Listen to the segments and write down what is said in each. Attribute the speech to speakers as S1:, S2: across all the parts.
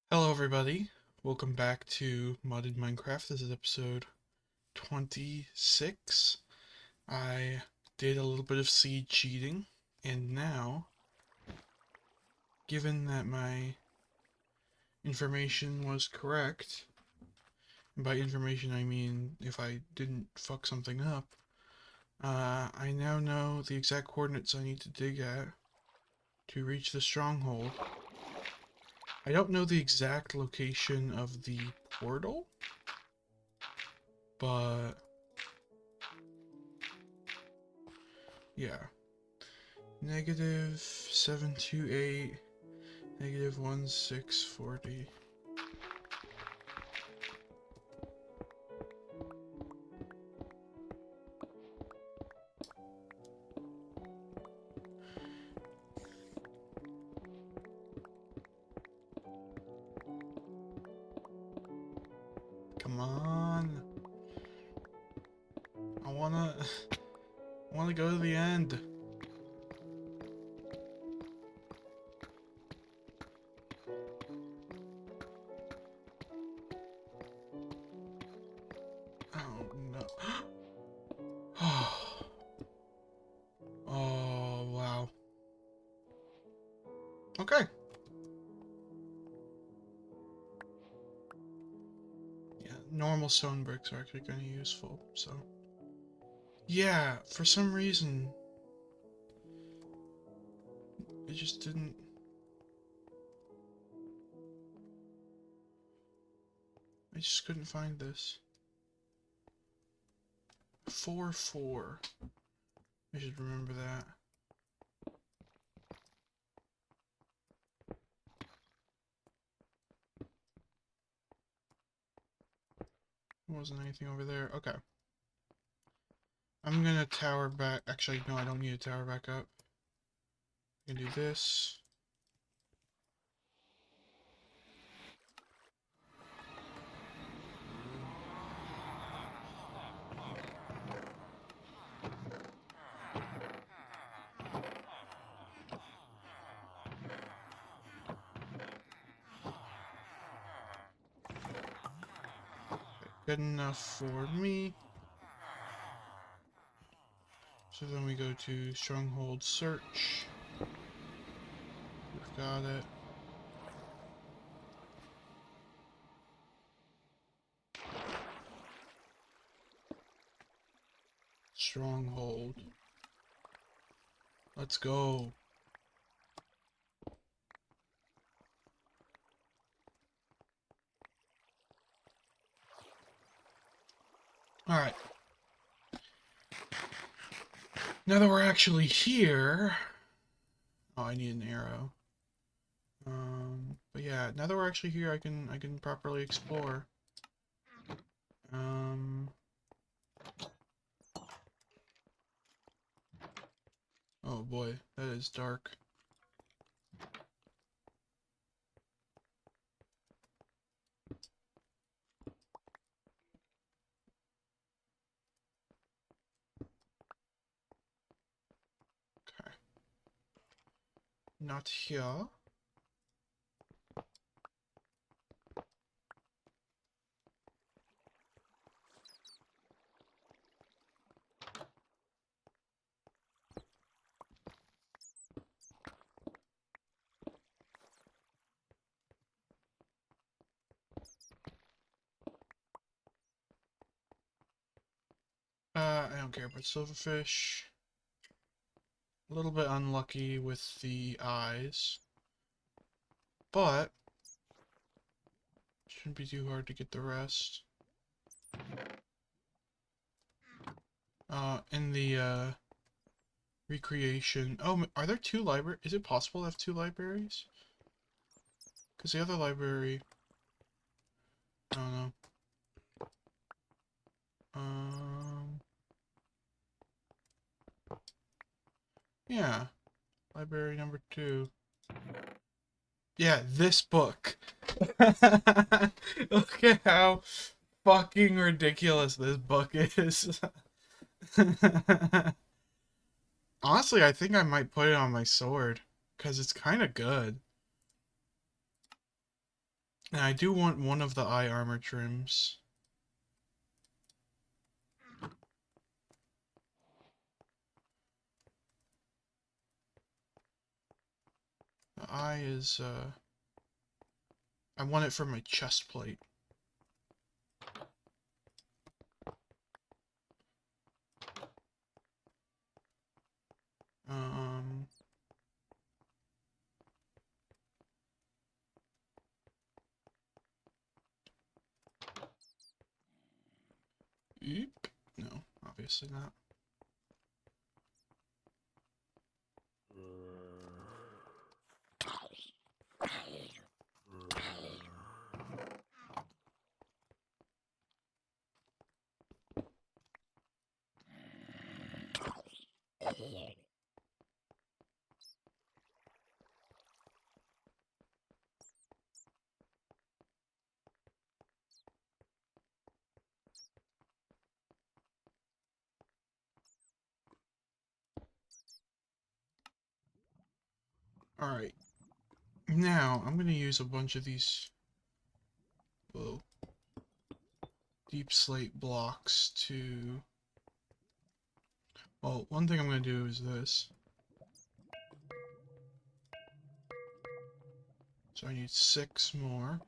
S1: Hello everybody, welcome back to Modded Minecraft. This is episode 26. I did a little bit of seed cheating, and now, given that my information was correct, and by information I mean if I didn't fuck something up, I now know the exact coordinates I need to dig at to reach the stronghold. I don't know the exact location of the portal, but yeah. -728, -1640. Come on. I wanna go to the end. Oh no. Oh wow. Okay. Yeah, normal stone bricks are actually kind of useful, so. Yeah, for some reason, it just didn't. I just couldn't find this. 4-4. I should remember that. There wasn't anything over there. Okay. I'm gonna tower back. Actually, no, I don't need to tower back up. I can do this. Good enough for me. So then we go to Stronghold Search. We've got it. Stronghold. Let's go. Alright. Now that we're actually here... Oh, I need an arrow. But yeah, now that we're actually here, I can properly explore. Oh boy, that is dark. Okay. Not here. I don't care about silverfish. A little bit unlucky with the eyes. But shouldn't be too hard to get the rest. In the recreation. Oh, are there two libraries? Is it possible to have two libraries? Because the other library... I don't know. Yeah. Library number 2. Yeah, this book. Look at how fucking ridiculous this book is. Honestly, I think I might put it on my sword, because it's kind of good. And I do want one of the eye armor trims. The eye is, I want it for my chest plate. Um... Eep. No, obviously not. Alright. Now, I'm going to use a bunch of these deep slate blocks to... Well, one thing I'm going to do is this. So I need 6 more.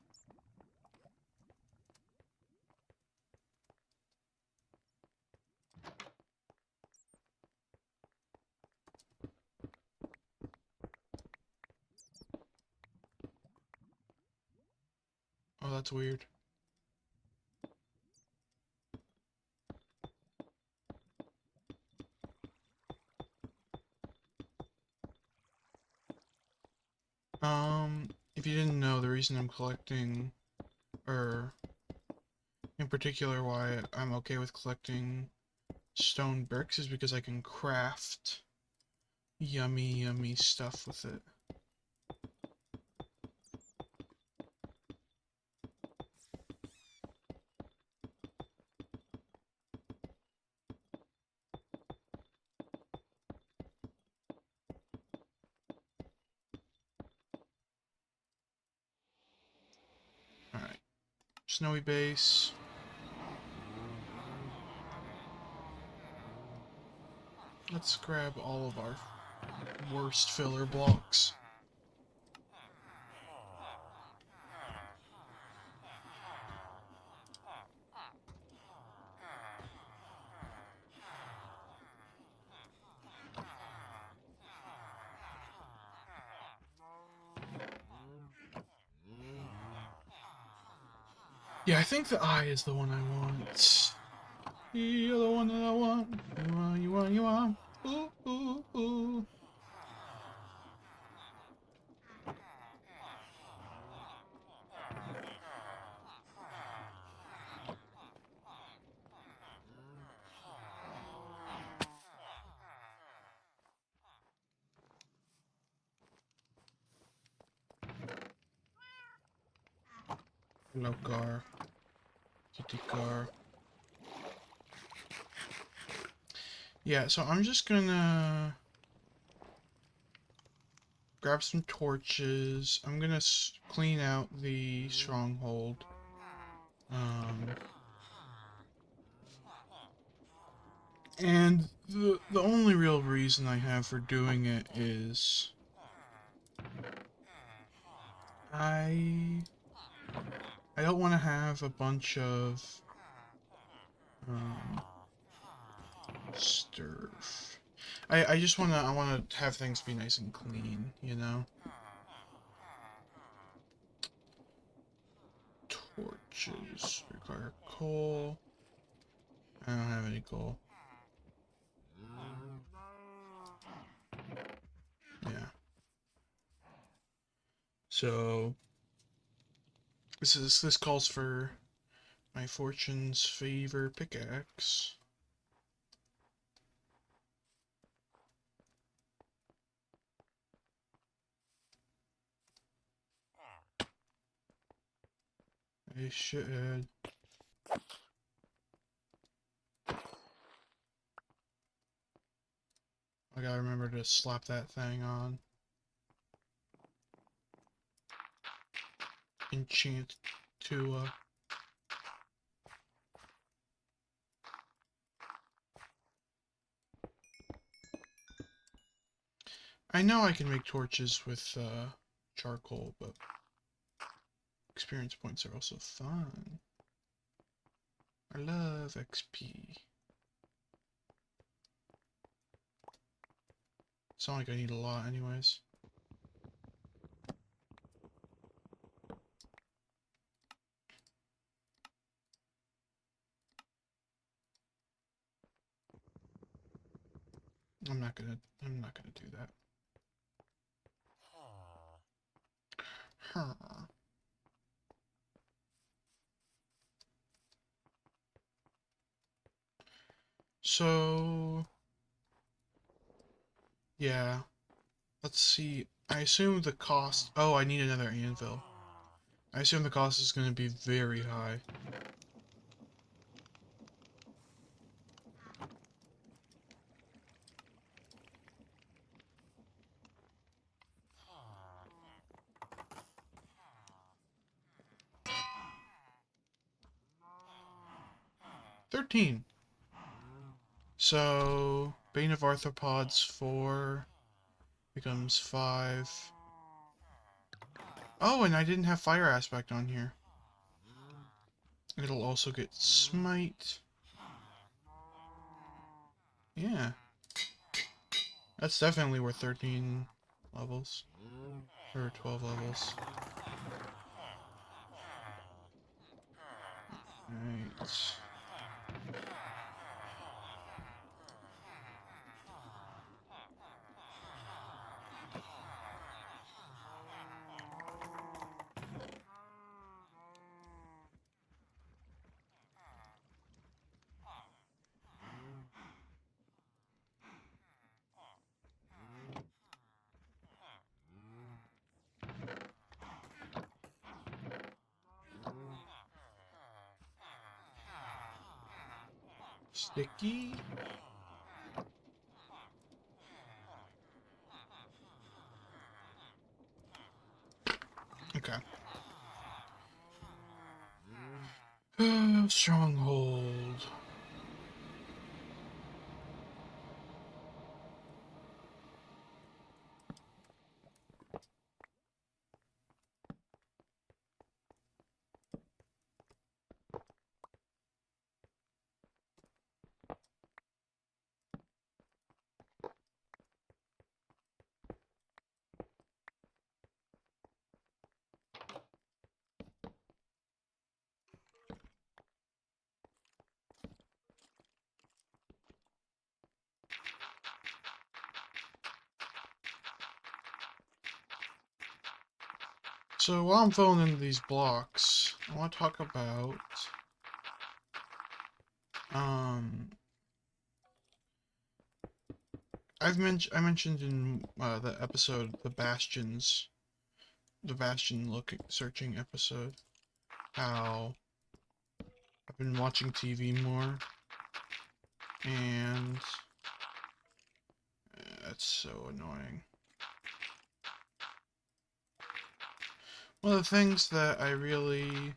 S1: Oh, that's weird. If you didn't know, the reason I'm collecting, or in particular why I'm okay with collecting stone bricks is because I can craft yummy, yummy stuff with it. Alright. Snowy base. Let's grab all of our worst filler blocks. Yeah, I think the eye is the one I want. You're the one that I want. You want, you want, you want. Ooh, ooh, ooh. Hello, car. Kitty car. Yeah, so I'm just gonna grab some torches. I'm gonna clean out the stronghold. And the only real reason I have for doing it is I don't want to have a bunch of sturf. I just I wanna have things be nice and clean, you know? Torches require coal. I don't have any coal. Yeah. So this calls for my fortune's favor pickaxe. I should. I gotta remember to slap that thing on. enchant to I know I can make torches with charcoal, but experience points are also fun. I love XP. It's not like I need a lot anyways. I'm not gonna do that. Huh. So yeah. Let's see. I assume the cost... Oh, I need another anvil. I assume the cost is going to be very high. $13. So, Bane of Arthropods 4 becomes 5. Oh, and I didn't have Fire Aspect on here. It'll also get Smite. Yeah. That's definitely worth 13 levels. Or 12 levels. Right. Sticky? Okay. Stronghold. So while I'm filling in these blocks, I want to talk about I mentioned in the episode the Bastion searching episode, how I've been watching TV more, and that's so annoying. One of the things that I really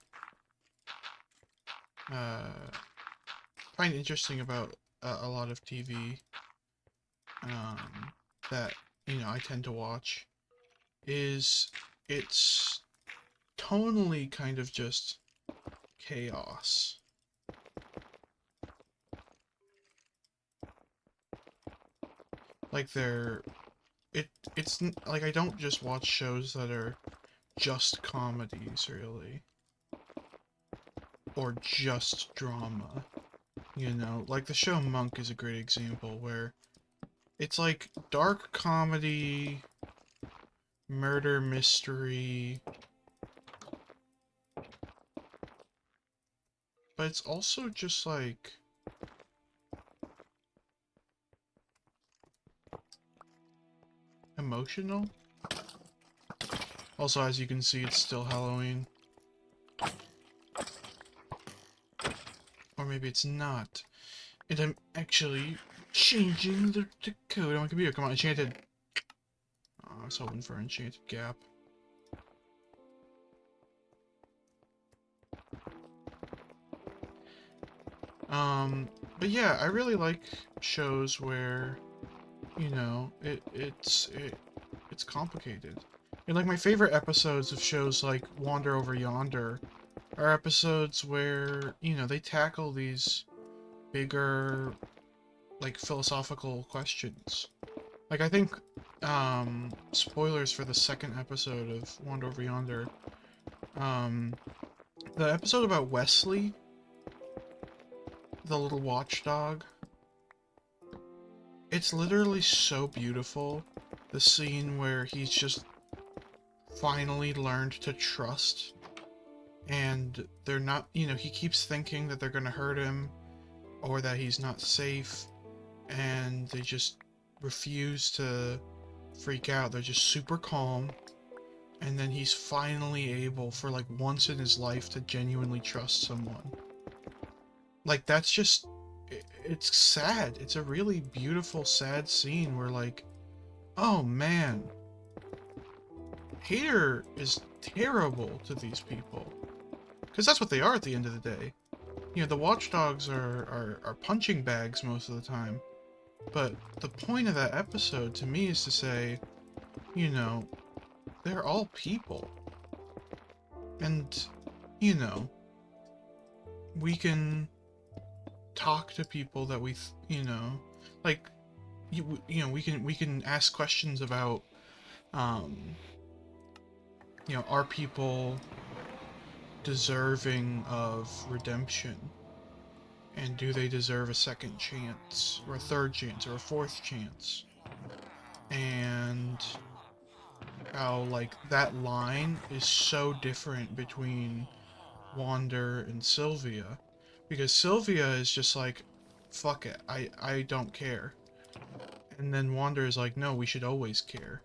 S1: find interesting about a lot of TV that, you know, I tend to watch is it's tonally kind of just chaos. Like it's like I don't just watch shows that are just comedies, really. Or just drama. You know, like the show Monk is a great example where it's like dark comedy, murder mystery, but it's also just like emotional. Also, as you can see, it's still Halloween. Or maybe it's not. And I'm actually changing the code on my computer. Come on, Enchanted. Oh, I was hoping for Enchanted Gap. But yeah, I really like shows where, you know, it's complicated. And like my favorite episodes of shows like Wander Over Yonder are episodes where, you know, they tackle these bigger, like, philosophical questions. Like, I think, spoilers for the second episode of Wander Over Yonder, um, the episode about Wesley, the little watchdog, it's literally so beautiful. The scene where he's just finally learned to trust, and they're not, you know, he keeps thinking that they're gonna hurt him, or that he's not safe, and they just refuse to freak out. They're just super calm, and then he's finally able, for like once in his life, to genuinely trust someone. Like, that's just, it's sad. It's a really beautiful, sad scene where, like, oh man, Hater is terrible to these people. Because that's what they are at the end of the day. You know, the watchdogs are punching bags most of the time. But the point of that episode, to me, is to say, you know, they're all people. And, you know, we can talk to people that we, you know, like, you know, we can ask questions about, you know, are people deserving of redemption? And do they deserve a second chance, or a third chance, or a fourth chance? And how, like, that line is so different between Wander and Sylvia. Because Sylvia is just like, fuck it, I don't care. And then Wander is like, no, we should always care.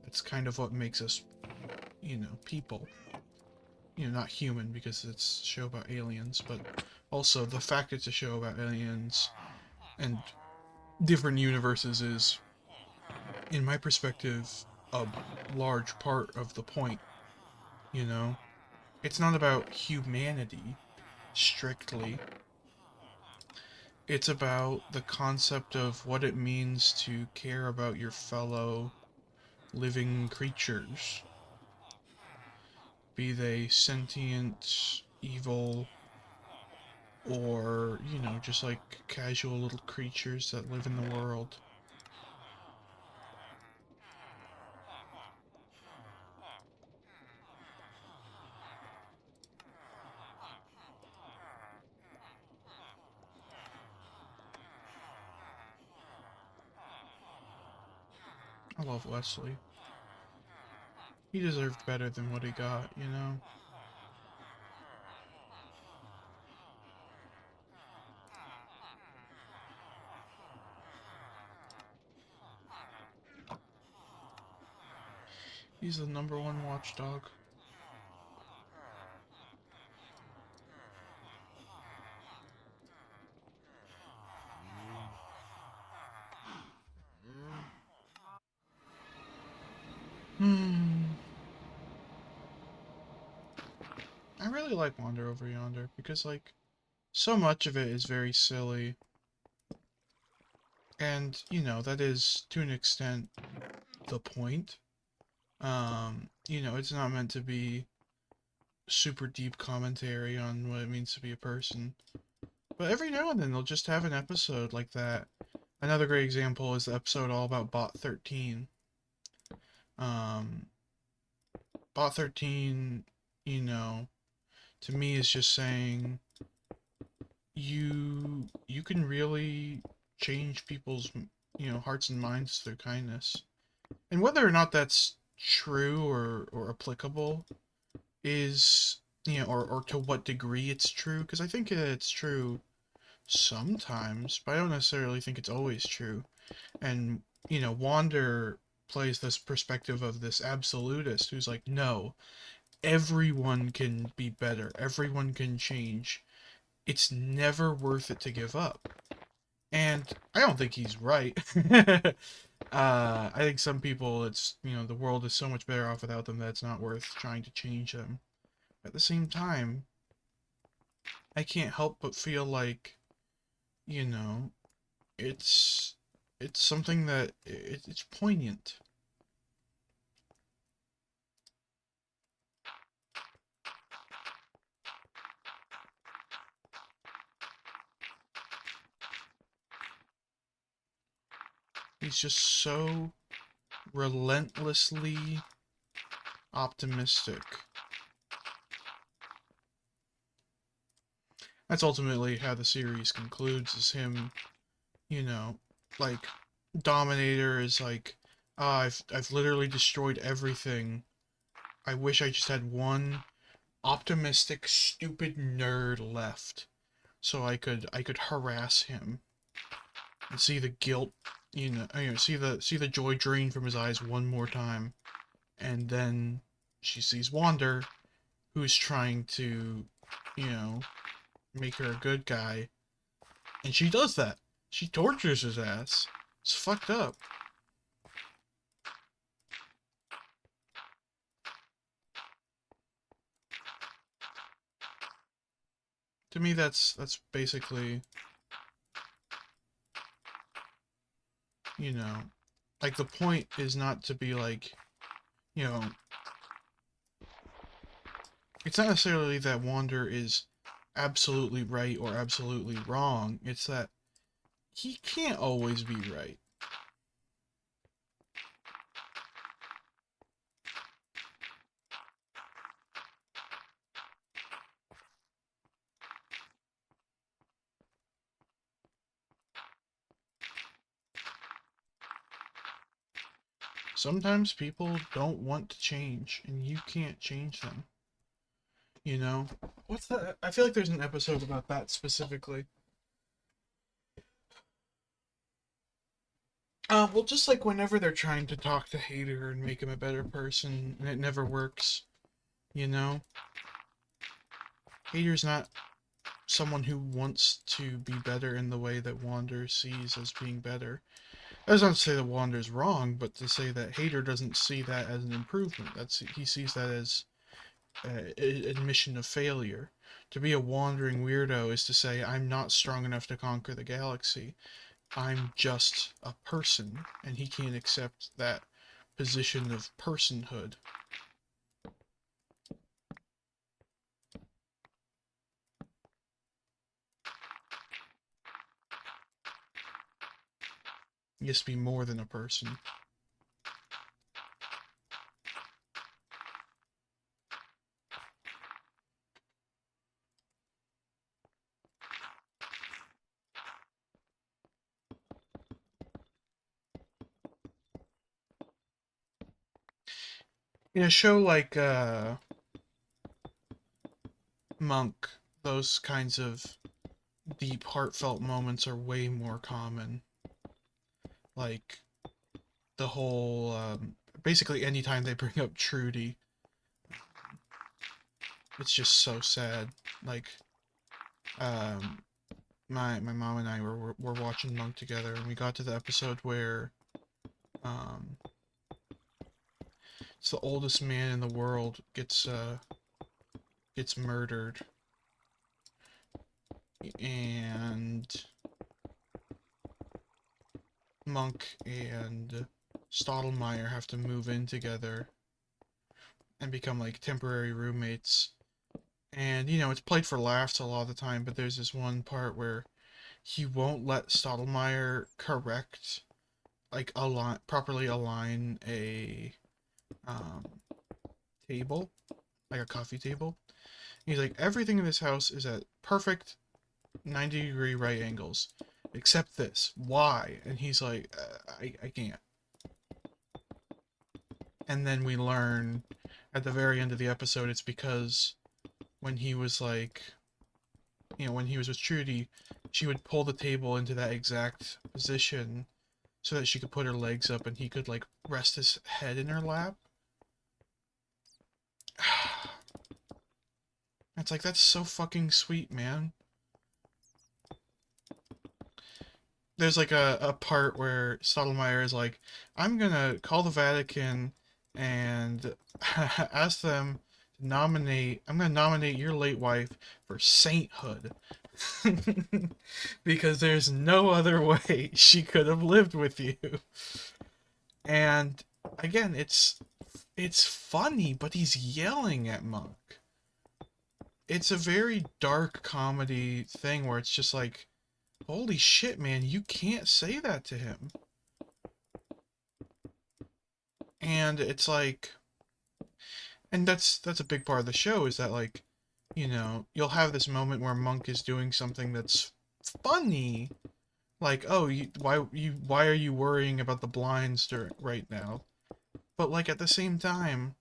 S1: That's kind of what makes us, you know, people. You know, not human, because it's a show about aliens, but also the fact it's a show about aliens and different universes is, in my perspective, a large part of the point, you know? It's not about humanity, strictly. It's about the concept of what it means to care about your fellow living creatures. Be they sentient, evil, or, you know, just like casual little creatures that live in the world. I love Wesley. He deserved better than what he got, you know? He's the #1 watchdog. Hmm. I really like Wander Over Yonder because, like, so much of it is very silly. And, you know, that is, to an extent, the point. You know, it's not meant to be super deep commentary on what it means to be a person. But every now and then they'll just have an episode like that. Another great example is the episode all about Bot 13. Um, Bot 13, you know, to me is just saying you can really change people's, you know, hearts and minds through kindness. And whether or not that's true or applicable is, you know, or to what degree it's true, because I think it's true sometimes, but I don't necessarily think it's always true. And, you know, Wander plays this perspective of this absolutist who's like, no, everyone can be better, everyone can change. It's never worth it to give up. And I don't think he's right. I think some people, it's, you know, the world is so much better off without them that it's not worth trying to change them. At the same time, I can't help but feel like you know, it's something that it's poignant. He's just so relentlessly optimistic. That's ultimately how the series concludes, is him, you know, like, Dominator is like, I've literally destroyed everything. I wish I just had one optimistic, stupid nerd left, so I could harass him and see the guilt, see the joy drain from his eyes one more time, and then she sees Wander, who's trying to, you know, make her a good guy, and she does that. She tortures his ass. It's fucked up. To me, that's basically, you know, like, the point is not to be like, you know, it's not necessarily that Wander is absolutely right or absolutely wrong. It's that he can't always be right. Sometimes people don't want to change, and you can't change them. You know? What's that? I feel like there's an episode about that specifically. Well, just like whenever they're trying to talk to Hater and make him a better person, and it never works, you know? Hater's not someone who wants to be better in the way that Wander sees as being better. That's not to say that Wander's wrong, but to say that Hater doesn't see that as an improvement. He sees that as admission of failure. To be a wandering weirdo is to say, I'm not strong enough to conquer the galaxy. I'm just a person, and he can't accept that position of personhood. He has to be more than a person. In a show like Monk, those kinds of deep, heartfelt moments are way more common. Like, the whole, basically anytime they bring up Trudy, it's just so sad. Like, um, my mom and I were watching Monk together, and we got to the episode where, um, it's the oldest man in the world gets murdered, and Monk and Stottlemyre have to move in together and become like temporary roommates. And it's played for laughs a lot of the time, but there's this one part where he won't let Stottlemyre correct, like, properly align a um, table, like a coffee table. He's like, everything in this house is at perfect 90-degree right angles, except this. Why? And he's like, I can't. And then we learn at the very end of the episode it's because when he was like, when he was with Trudy, she would pull the table into that exact position so that she could put her legs up and he could, like, rest his head in her lap. It's like, that's so fucking sweet, man. There's like a part where Stottlemyre is like, I'm gonna call the Vatican and ask them to I'm gonna nominate your late wife for sainthood. Because there's no other way she could have lived with you. And again, it's funny, but he's yelling at Monk. It's a very dark comedy thing where it's just like, holy shit, man, you can't say that to him. And it's like, and that's a big part of the show, is that, like, you know, you'll have this moment where Monk is doing something that's funny, like, oh, why are you worrying about the blinds right now? But like at the same time,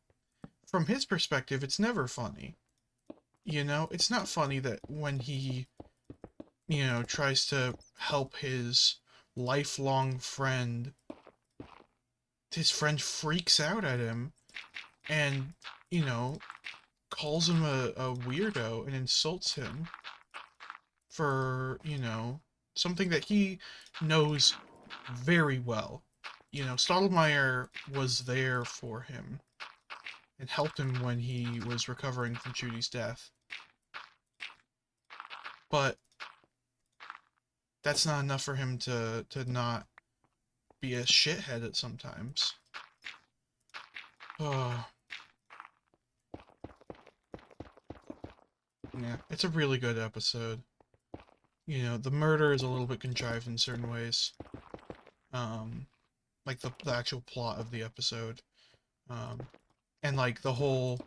S1: from his perspective, it's never funny. You know, it's not funny that when he, you know, tries to help his lifelong friend, his friend freaks out at him and, you know, calls him a weirdo and insults him for, you know, something that he knows very well. You know, Stottlemyre was there for him and helped him when he was recovering from Judy's death. But that's not enough for him to not be a shithead at sometimes. Oh. Yeah, it's a really good episode. You know, the murder is a little bit contrived in certain ways. Like the actual plot of the episode. And like the whole,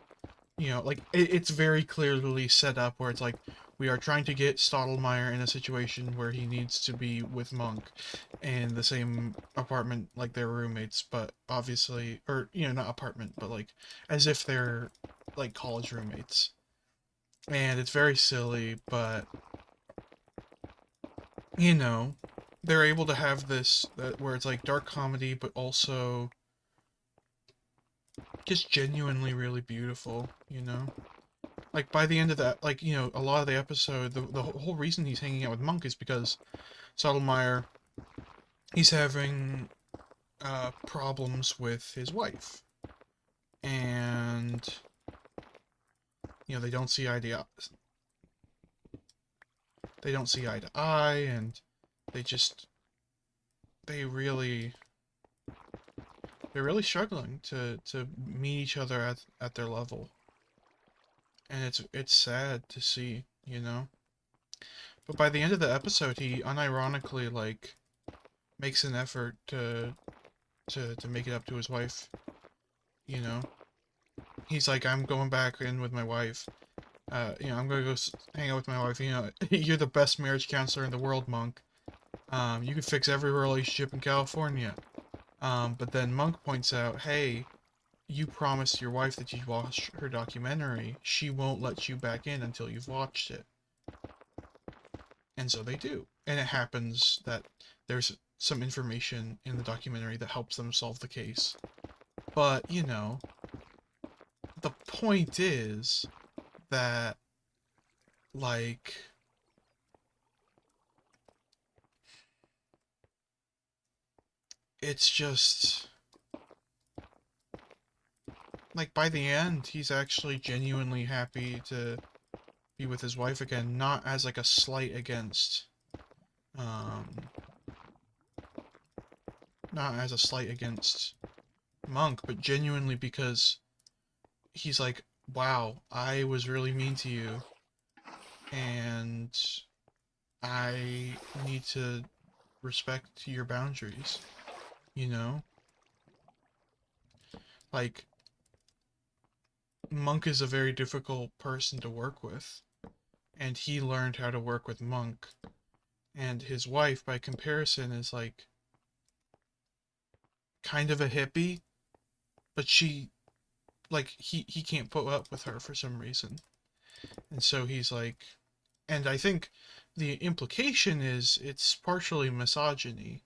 S1: you know, like it's very clearly set up where it's like, we are trying to get Stottlemyre in a situation where he needs to be with Monk in the same apartment, like they're roommates, but obviously, or, you know, not apartment, but like, as if they're like college roommates. And it's very silly, but, you know, they're able to have this, where it's like dark comedy, but also just genuinely really beautiful, you know? Like, by the end of that, like, you know, a lot of the episode, the whole reason he's hanging out with Monk is because Stottlemyre, he's having problems with his wife. And, you know, they don't see eye to eye. They don't see eye to eye, and they just, they really, they're really struggling to meet each other at their level. And it's sad to see, you know? But by the end of the episode, he unironically, like, makes an effort to make it up to his wife, you know? He's like, I'm going back in with my wife. You know, I'm gonna go hang out with my wife. You know, you're the best marriage counselor in the world, Monk. You could fix every relationship in California. But then Monk points out, hey, you promised your wife that you'd watch her documentary. She won't let you back in until you've watched it. And so they do. And it happens that there's some information in the documentary that helps them solve the case. But, you know, the point is that, like, it's just, like, by the end, he's actually genuinely happy to be with his wife again, not as, like, a slight against, not as a slight against Monk, but genuinely because he's like, wow, I was really mean to you, and I need to respect your boundaries, you know? Like, Monk is a very difficult person to work with, and he learned how to work with Monk, and his wife, by comparison, is like kind of a hippie, but she, like, he can't put up with her for some reason. And so he's like, and I think the implication is it's partially misogyny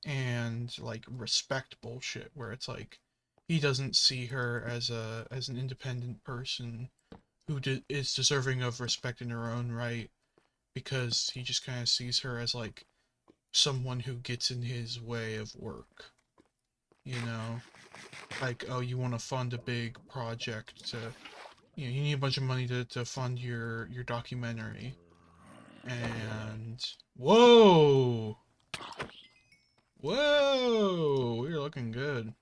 S1: and, like, respect bullshit, where it's like he doesn't see her as an independent person who is deserving of respect in her own right, because he just kind of sees her as, like, someone who gets in his way of work, you know? Like, oh, you want to fund a big project to, you know, you need a bunch of money to fund your documentary. And whoa! Whoa! We're looking good.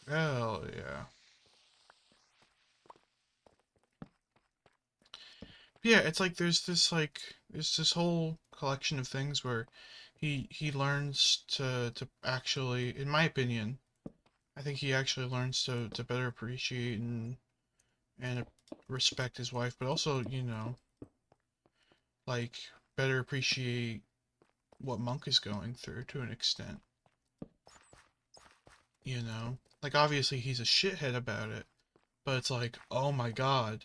S1: Hell yeah. Yeah, it's like there's this whole collection of things where he learns to actually, in my opinion, I think he actually learns to better appreciate and respect his wife, but also, you know, like better appreciate what Monk is going through to an extent, you know? Like obviously he's a shithead about it, but it's like, oh my god.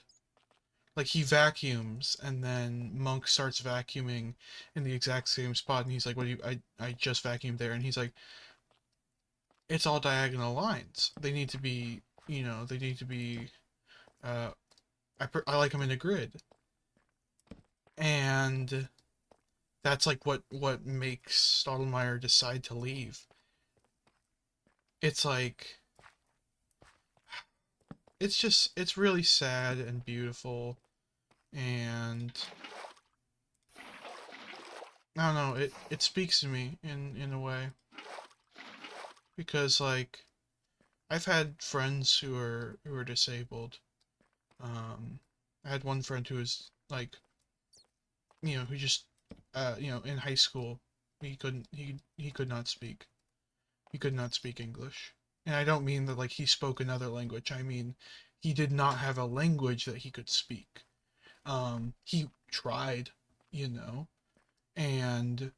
S1: Like he vacuums and then Monk starts vacuuming in the exact same spot and he's like, what do you I just vacuumed there, and he's like, it's all diagonal lines. They need to be, you know, they need to be uh I like them in a grid. And that's like what makes Stottlemyre decide to leave. It's like it's really sad and beautiful, and I don't know, it speaks to me in a way, because like I've had friends who are disabled. I had one friend who was like, you know, who just you know, in high school he could not speak. He could not speak English. And I don't mean that like he spoke another language. I mean he did not have a language that he could speak. He tried, you know, and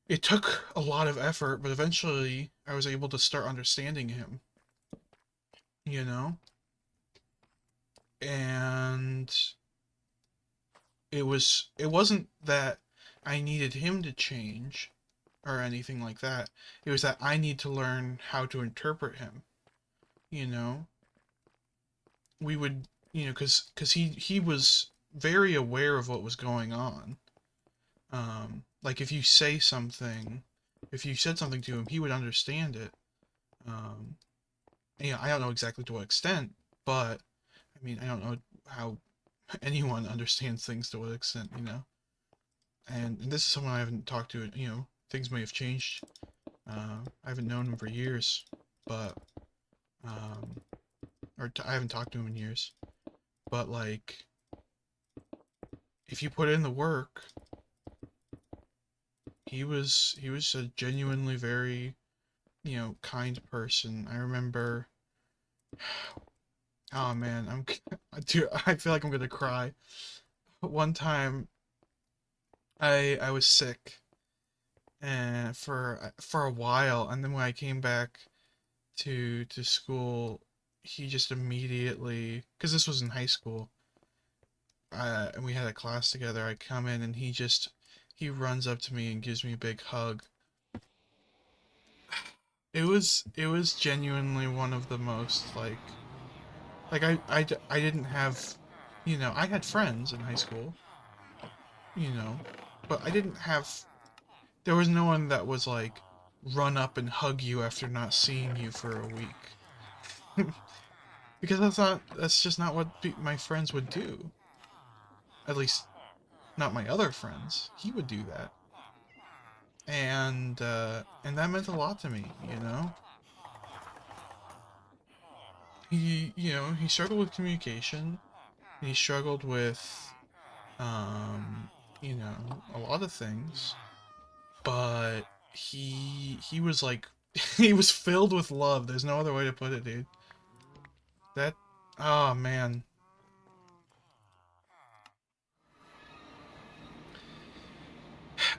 S1: it took a lot of effort, but eventually I was able to start understanding him, you know? And it wasn't that I needed him to change or anything like that. It was that I need to learn how to interpret him, you know? We would, you know, cuz he was very aware of what was going on. Like if you say something, if you said something to him, he would understand it. Um, you know, I don't know exactly to what extent, but I mean, I don't know how anyone understands things to what extent, you know. And this is someone I haven't talked to. You know, things may have changed. I haven't known him for years, but um, I haven't talked to him in years. But like, if you put in the work, he was a genuinely very, you know, kind person. I remember. Oh man, dude, I feel like I'm gonna cry. One time, I was sick, and for a while, and then when I came back to school, he just immediately, because this was in high school, and we had a class together. I come in and he runs up to me and gives me a big hug. It was genuinely one of the most like I didn't have, you know, I had friends in high school, you know, but I didn't have, there was no one that was like run up and hug you after not seeing you for a week. Because that's just not what my friends would do. At least not my other friends. He would do that. And that meant a lot to me, you know? He struggled with communication. He struggled with um, you know, a lot of things, but he was like he was filled with love. There's no other way to put it, dude. That oh man.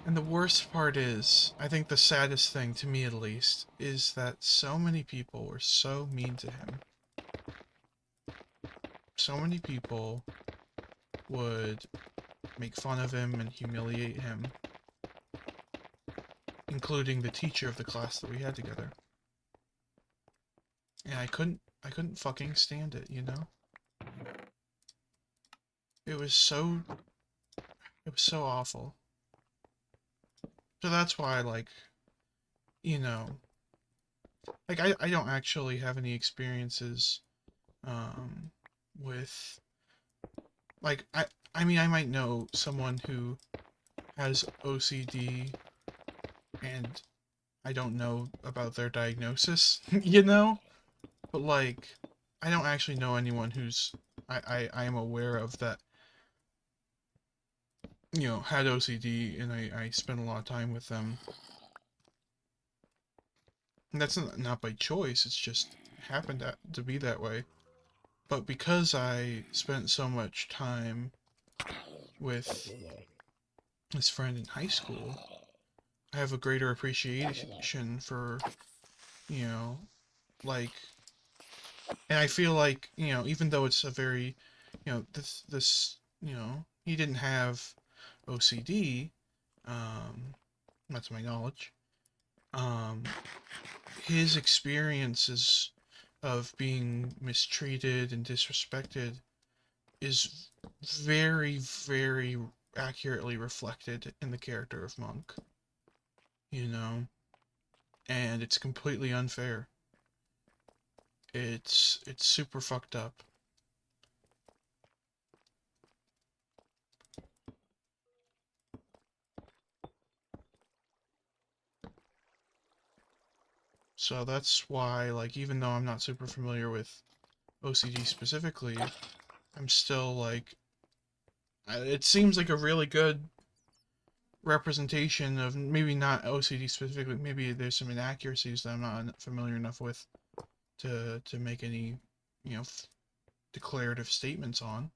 S1: And the worst part is, I think the saddest thing, to me at least, is that so many people were so mean to him. So many people would make fun of him and humiliate him, including the teacher of the class that we had together. And I couldn't fucking stand it, you know? It was so, it was so awful. So that's why, like, you know, like I don't actually have any experiences with like I mean I might know someone who has OCD and I don't know about their diagnosis, you know? But like I don't actually know anyone who's I am aware of that, you know, had OCD and I spent a lot of time with them. And that's not by choice, it's just happened to be that way. But because I spent so much time with this friend in high school, I have a greater appreciation for, you know, like, and I feel like, you know, even though it's a very, you know, you know, he didn't have OCD, not to my knowledge, um, his experiences of being mistreated and disrespected is very, very accurately reflected in the character of Monk, you know, and it's completely unfair. It's super fucked up. So that's why, like, even though I'm not super familiar with OCD specifically, I'm still like, it seems like a really good representation of maybe not OCD specifically. Maybe there's some inaccuracies that I'm not familiar enough with to make any, you know, declarative statements on.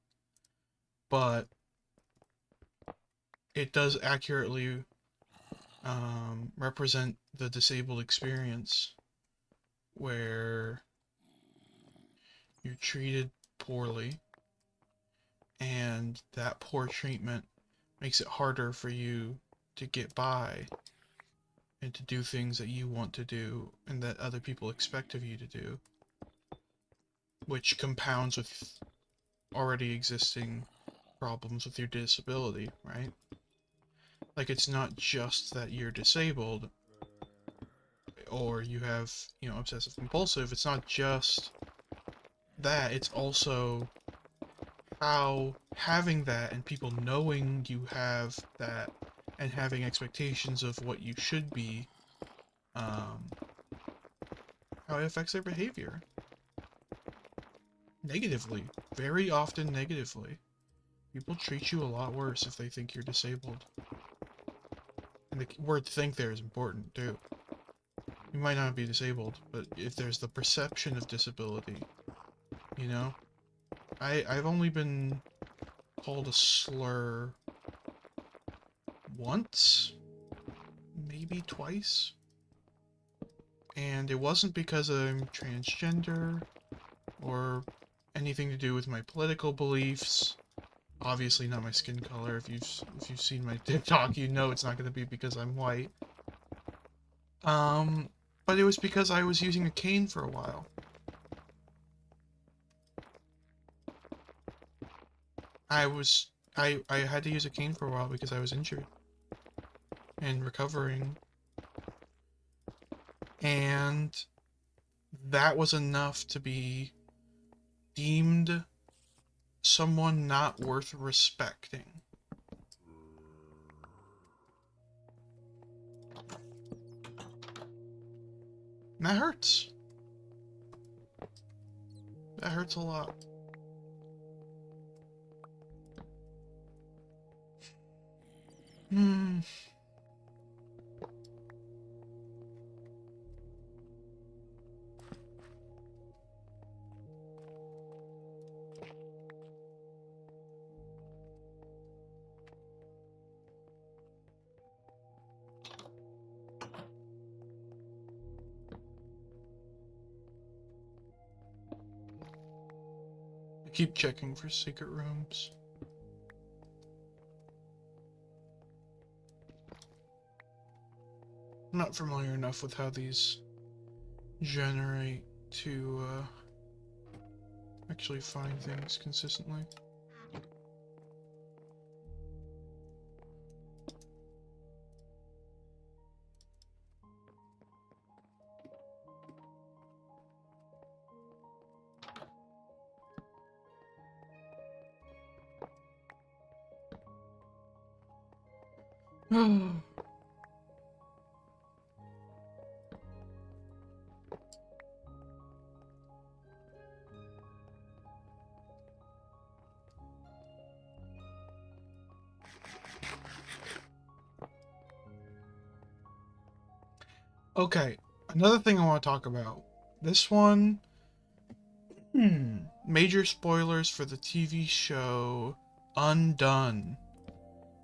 S1: But it does accurately represent the disabled experience where you're treated poorly, and that poor treatment makes it harder for you to get by and to do things that you want to do and that other people expect of you to do, which compounds with already existing problems with your disability, right? Like, it's not just that you're disabled or you have, you know, obsessive compulsive. It's not just that, it's also how having that and people knowing you have that and having expectations of what you should be, how it affects their behavior. Negatively. Very often negatively. People treat you a lot worse if they think you're disabled. And the word think there is important, too. You might not be disabled, but if there's the perception of disability, you know? I've only been called a slur once? Maybe twice? And it wasn't because I'm transgender or anything to do with my political beliefs. Obviously not my skin color. If you've seen my TikTok, you know it's not going to be because I'm white. But it was because I was using a cane for a while. I had to use a cane for a while because I was injured and recovering. And that was enough to be deemed someone not worth respecting. And that hurts. That hurts a lot. Hmm. I keep checking for secret rooms. I'm not familiar enough with how these generate to actually find things consistently. Okay, another thing I want to talk about. This one, major spoilers for the TV show Undone.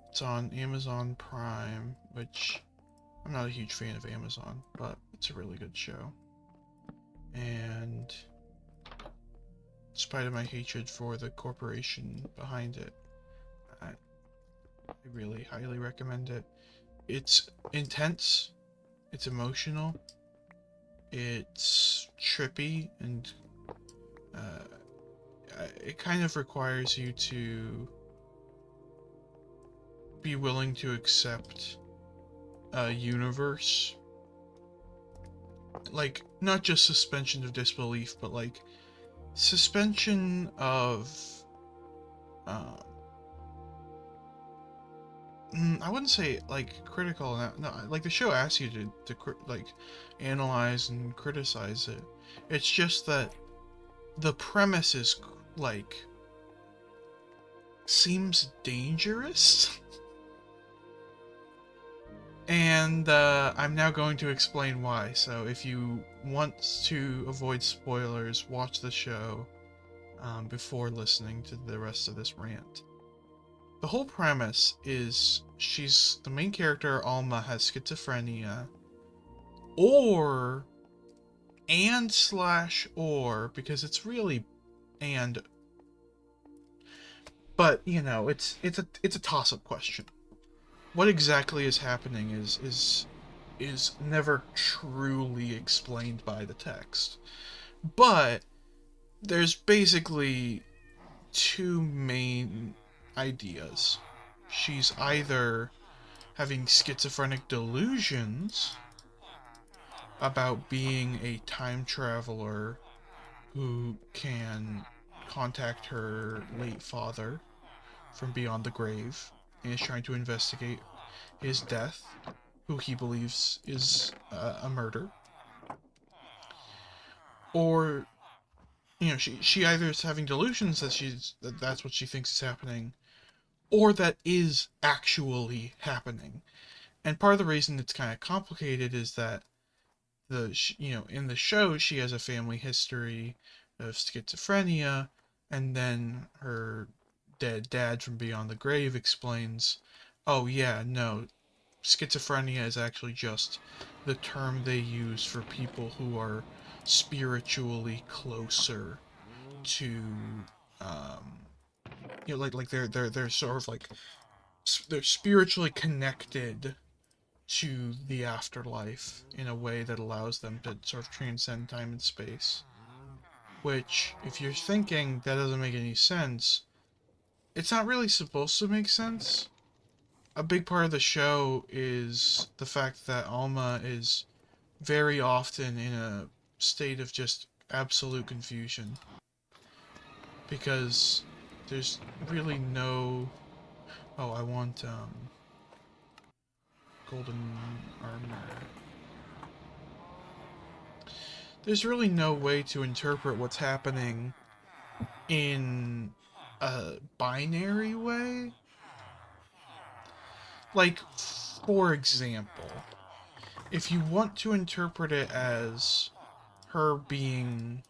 S1: It's on Amazon Prime, which I'm not a huge fan of Amazon, but it's a really good show. And in spite of my hatred for the corporation behind it, I really highly recommend it. It's intense, it's emotional, it's trippy, and it kind of requires you to be willing to accept a universe, like, not just suspension of disbelief, but like suspension of I wouldn't say like critical. No, like the show asks you to like analyze and criticize it. It's just that the premise is like seems dangerous. And I'm now going to explain why. So if you want to avoid spoilers, watch the show before listening to the rest of this rant. The whole premise is the main character, Alma, has schizophrenia, or because it's really and, but you know, it's a toss-up question. What exactly is happening is never truly explained by the text. But there's basically two main ideas. She's either having schizophrenic delusions about being a time traveler who can contact her late father from beyond the grave and is trying to investigate his death, who he believes is a murder. Or, you know, she either is having delusions that that's what she thinks is happening, or that is actually happening. And part of the reason it's kind of complicated is that in the show she has a family history of schizophrenia, and then her dead dad from beyond the grave explains, oh yeah, no, schizophrenia is actually just the term they use for people who are spiritually closer to, they're sort of like they're spiritually connected to the afterlife in a way that allows them to sort of transcend time and space. Which, if you're thinking that doesn't make any sense, it's not really supposed to make sense. A big part of the show is the fact that Alma is very often in a state of just absolute confusion. Because there's really no... Oh, I want, golden armor. There's really no way to interpret what's happening in a binary way. Like, for example, if you want to interpret it as her being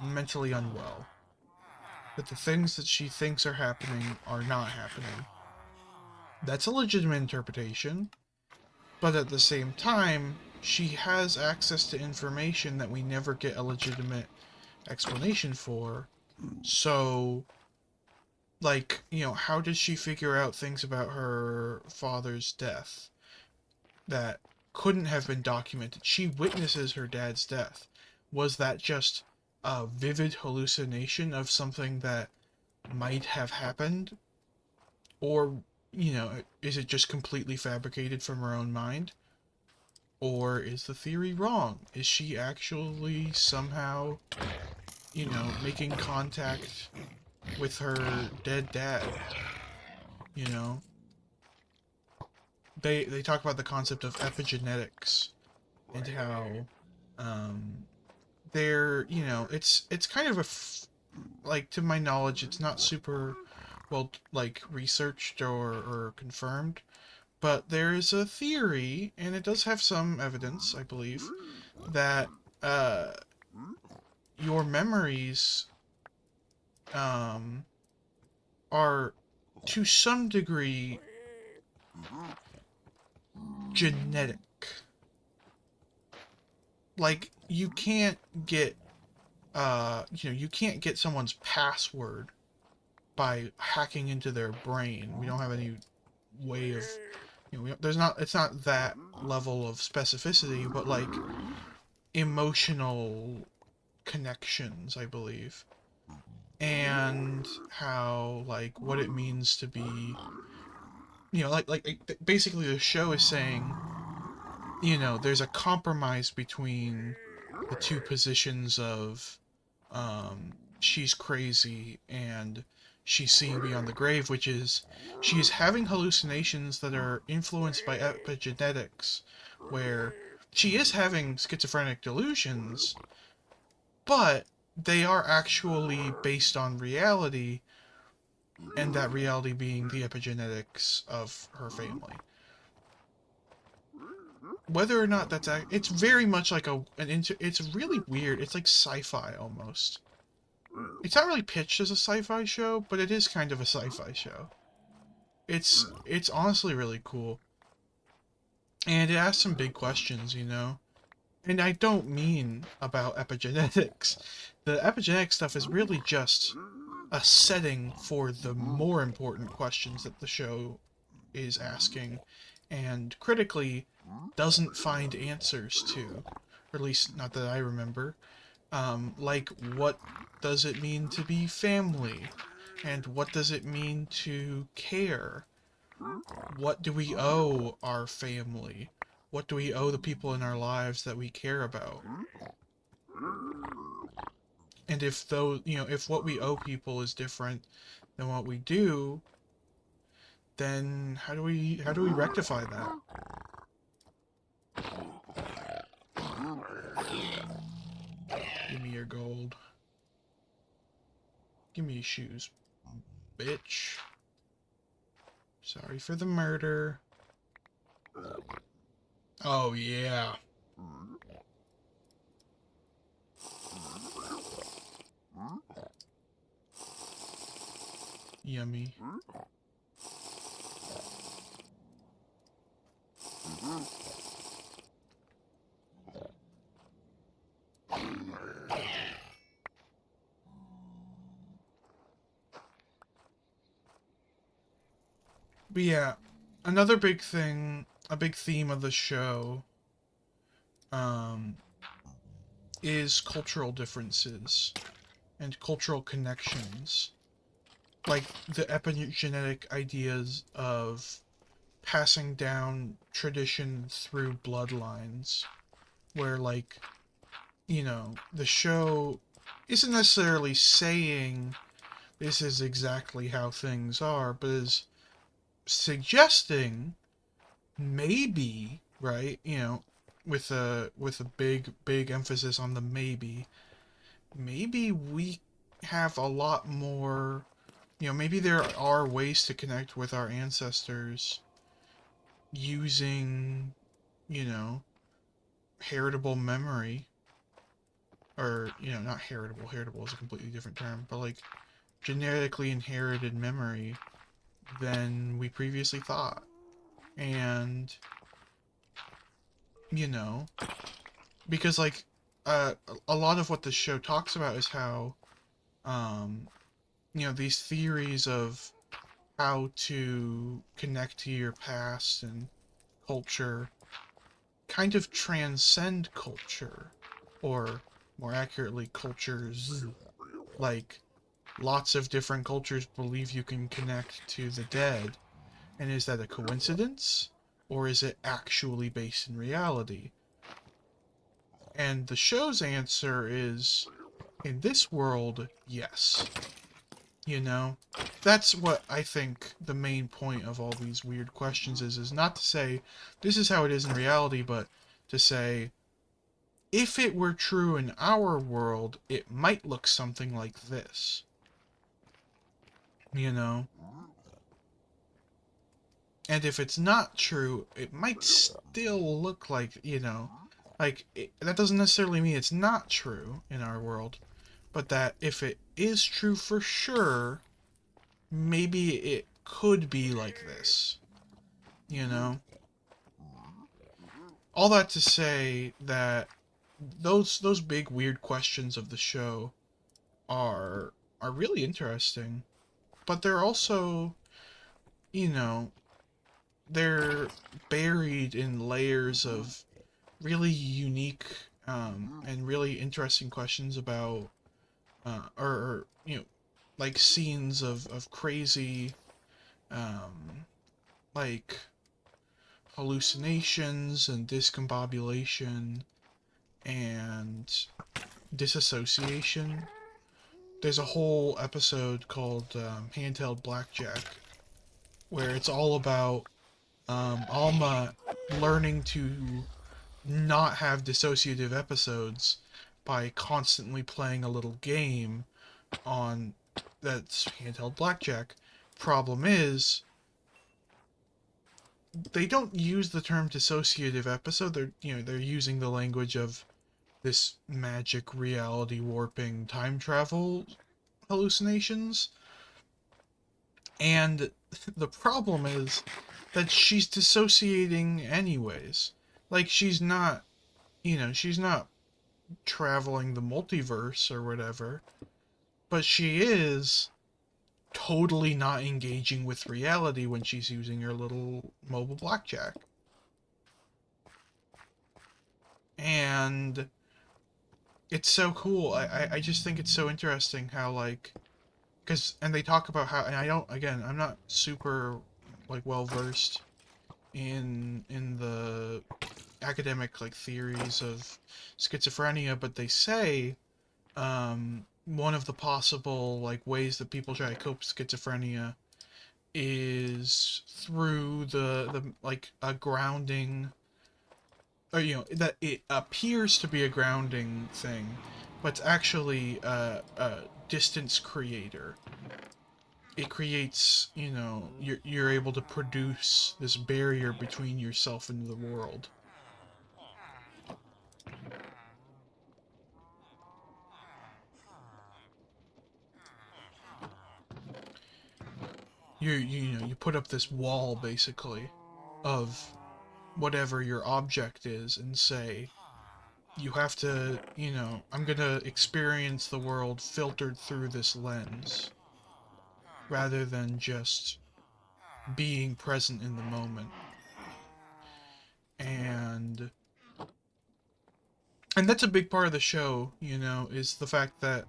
S1: mentally unwell, that the things that she thinks are happening are not happening, that's a legitimate interpretation. But at the same time, she has access to information that we never get a legitimate explanation for. So, like, you know, how does she figure out things about her father's death that couldn't have been documented? She witnesses her dad's death. Was that just a vivid hallucination of something that might have happened? Or, you know, is it just completely fabricated from her own mind? Or is the theory wrong? Is she actually somehow, you know, making contact with her dead dad? You know? they talk about the concept of epigenetics and how they're, you know, it's kind of like, to my knowledge, it's not super well, like, researched or confirmed, but there is a theory, and it does have some evidence, I believe, that uh, your memories are to some degree genetic. Like, you can't get you can't get someone's password by hacking into their brain. We don't have any way of, it's not that level of specificity, but like emotional connections, I believe. And how, like, what it means to be, basically the show is saying, there's a compromise between the two positions of, she's crazy and she's seeing beyond the grave, which is she is having hallucinations that are influenced by epigenetics, where she is having schizophrenic delusions, but they are actually based on reality, and that reality being the epigenetics of her family. Whether or not that's it's very much like it's really weird. It's like sci-fi almost. It's not really pitched as a sci-fi show, but it is kind of a sci-fi show. It's honestly really cool. And it asks some big questions, And I don't mean about epigenetics. The epigenetic stuff is really just a setting for the more important questions that the show is asking, and critically doesn't find answers to, or at least not that I remember. Like, what does it mean to be family? And what does it mean to care? What do we owe our family? What do we owe the people in our lives that we care about? And if those, if what we owe people is different than what we do, then how do we rectify that? Give me your gold. Give me your shoes, bitch. Sorry for the murder. Oh, yeah. Yummy. But yeah, another big thing, a big theme of the show, is cultural differences and cultural connections. Like the epigenetic ideas of passing down tradition through bloodlines, where, like, the show isn't necessarily saying this is exactly how things are, but is suggesting maybe, right? With a big emphasis on the maybe. Maybe we have a lot more, maybe there are ways to connect with our ancestors using, heritable memory. Or, not heritable. Heritable is a completely different term, but like genetically inherited memory than we previously thought. And, because, like, a lot of what the show talks about is how, these theories of how to connect to your past and culture kind of transcend culture, or more accurately, cultures. Like, lots of different cultures believe you can connect to the dead. And is that a coincidence? Or is it actually based in reality? And the show's answer is, in this world, yes. You know? That's what I think the main point of all these weird questions is not to say, this is how it is in reality, but to say, if it were true in our world, it might look something like this. You know? And if it's not true, it might still look like, you know, like, that doesn't necessarily mean it's not true in our world, but that if it is true for sure, maybe it could be like this, you know? All that to say that those big weird questions of the show are really interesting, but they're also, you know, they're buried in layers of really unique and really interesting questions about or you know, like scenes of crazy like hallucinations and discombobulation and disassociation. There's a whole episode called Handheld Blackjack where it's all about Alma learning to not have dissociative episodes by constantly playing a little game on that's handheld blackjack. Problem is, they don't use the term dissociative episode. They're using the language of this magic reality warping time travel hallucinations. And the problem is that she's dissociating anyways. Like she's not, she's not traveling the multiverse or whatever, but she is totally not engaging with reality when she's using her little mobile blackjack. And it's so cool. I just think it's so interesting how, like, and they talk about how, and I'm not super, like, well versed in the academic, like, theories of schizophrenia, but they say, one of the possible, like, ways that people try to cope with schizophrenia is through the like a grounding, or that it appears to be a grounding thing, but it's actually a distance creator. It creates, you're able to produce this barrier between yourself and the world. You put up this wall basically of whatever your object is and say, you have to, I'm gonna experience the world filtered through this lens rather than just being present in the moment. And that's a big part of the show, is the fact that,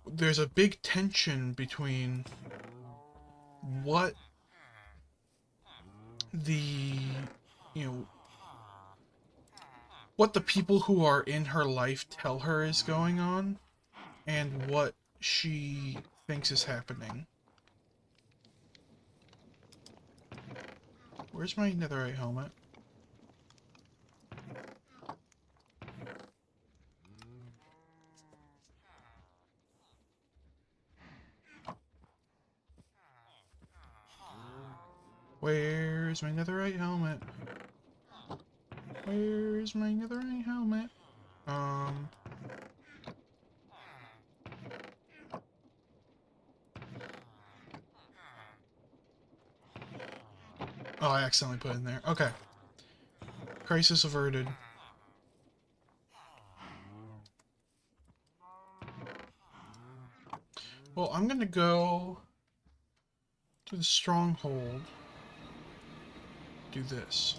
S1: there's a big tension between what the, you know, what the people who are in her life tell her is going on and what she thinks is happening. Where's my netherite helmet? Where's my netherite helmet? Where's my netherite helmet? Oh, I accidentally put it in there. Okay. Crisis averted. Well, I'm gonna go to the stronghold. Do this.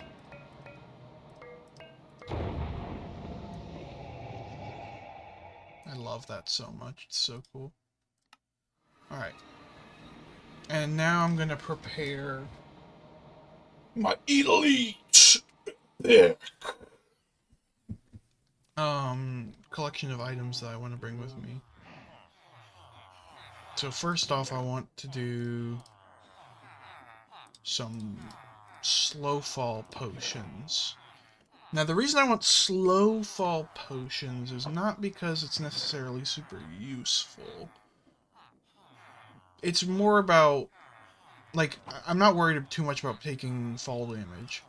S1: I love that so much. It's so cool. Alright. And now I'm gonna prepare my elite pick. collection of items that I want to bring with me. So first off, I want to do some slow fall potions. Now, the reason I want slow fall potions is not because it's necessarily super useful. It's more about, like, I'm not worried too much about taking fall damage.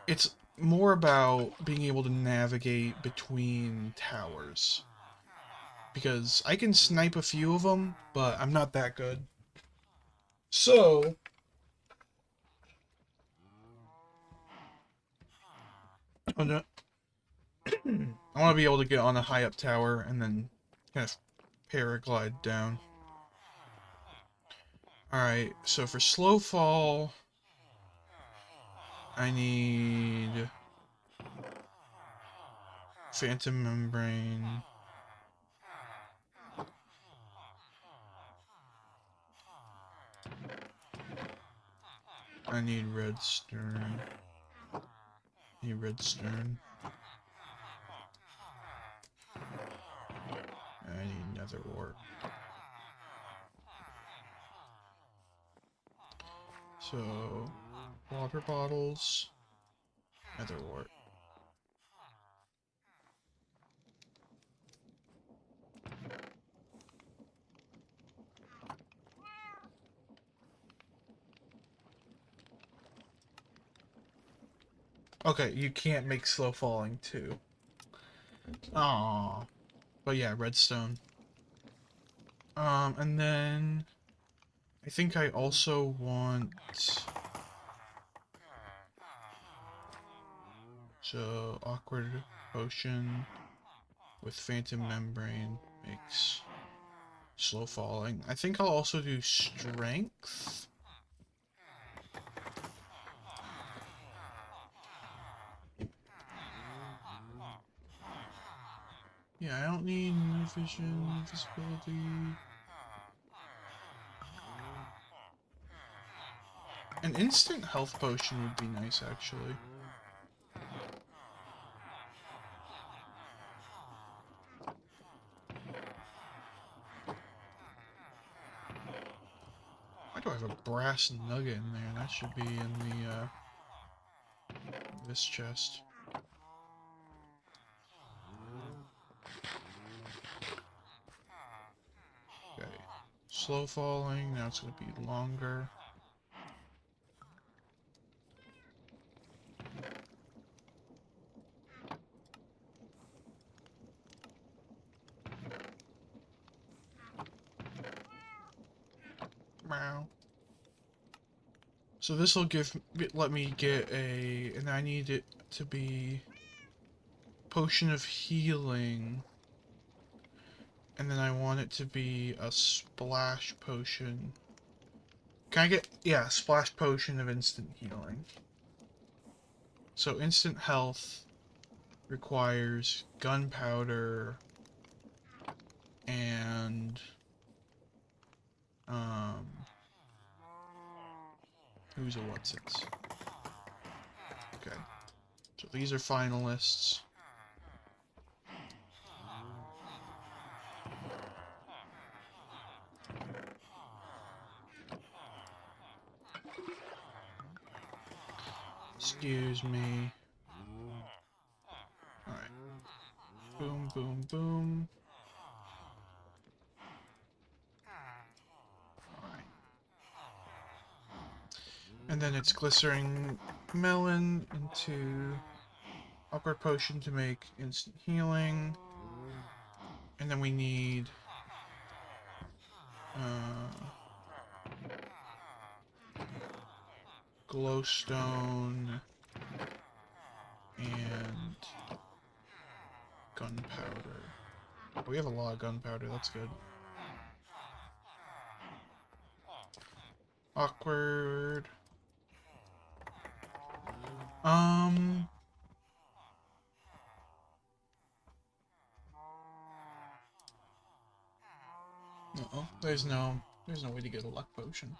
S1: It's more about being able to navigate between towers. Because I can snipe a few of them, but I'm not that good. So, I want to be able to get on a high up tower and then kind of paraglide down. Alright, so for slow fall, I need Phantom Membrane. I need Redstone. I need Redstone. I need Nether Wart. So, water bottles, Nether Wart. Okay, you can't make slow falling too. Aww. But yeah, redstone. And then I think I also want, so awkward potion with phantom membrane makes slow falling. I think I'll also do strength. Yeah, I don't need night vision, invisibility. An instant health potion would be nice, actually. Why do I have a brass nugget in there? That should be in the, this chest. Okay. Slow falling, now it's going to be longer. Wow. So this will let me get a, and I need it to be potion of healing. And then I want it to be a splash potion. Can I get, yeah, splash potion of instant healing. So instant health requires gunpowder and who's a what's-its? Okay. So these are finalists. Excuse me. Alright. Boom, boom, boom. Alright. And then it's glycerin melon into upward potion to make instant healing. And then we need glowstone and gunpowder. We have a lot of gunpowder, that's good. Awkward. Uh-oh, there's no way to get a luck potion.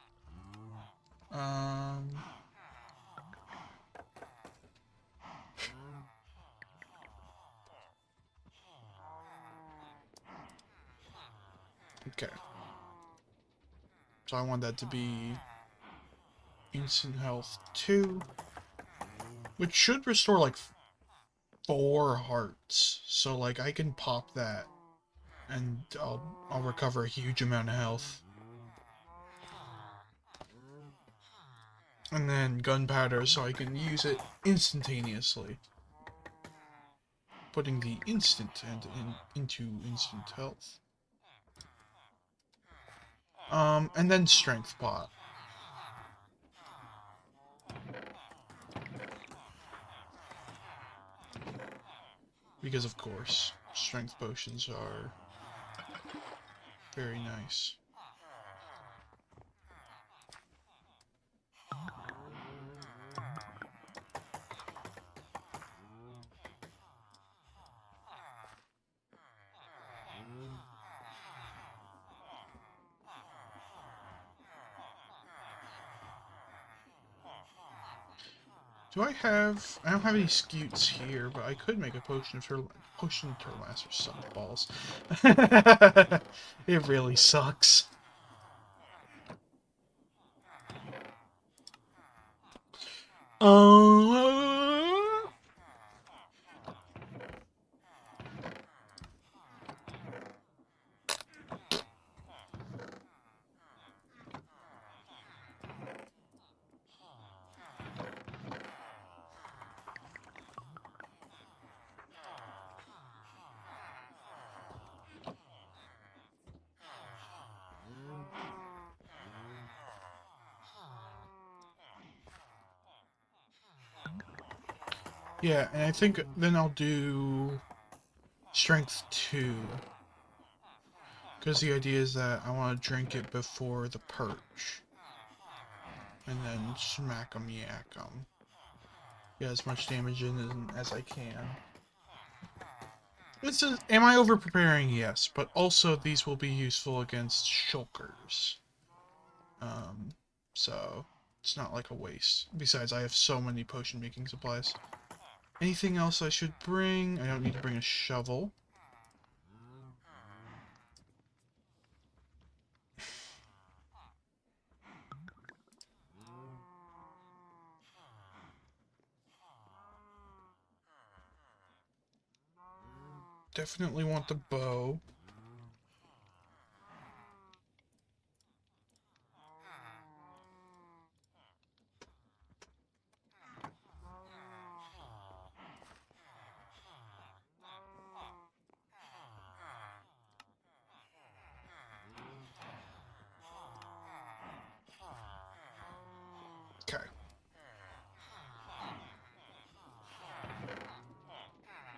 S1: Okay. So I want that to be instant health 2, which should restore like 4 hearts. So like I can pop that and I'll recover a huge amount of health. And then gunpowder so I can use it instantaneously. Putting the instant into instant health. And then strength pot. Because of course, strength potions are very nice. I don't have any scutes here, but I could make a potion of turtle master suck balls. It really sucks. Yeah, and I think then I'll do strength 2. Because the idea is that I want to drink it before the perch. And then smack 'em, yak 'em. Get as much damage in as I can. Am I over preparing? Yes, but also these will be useful against shulkers. So it's not like a waste. Besides, I have so many potion making supplies. Anything else I should bring? I don't need to bring a shovel. Definitely want the bow. Okay.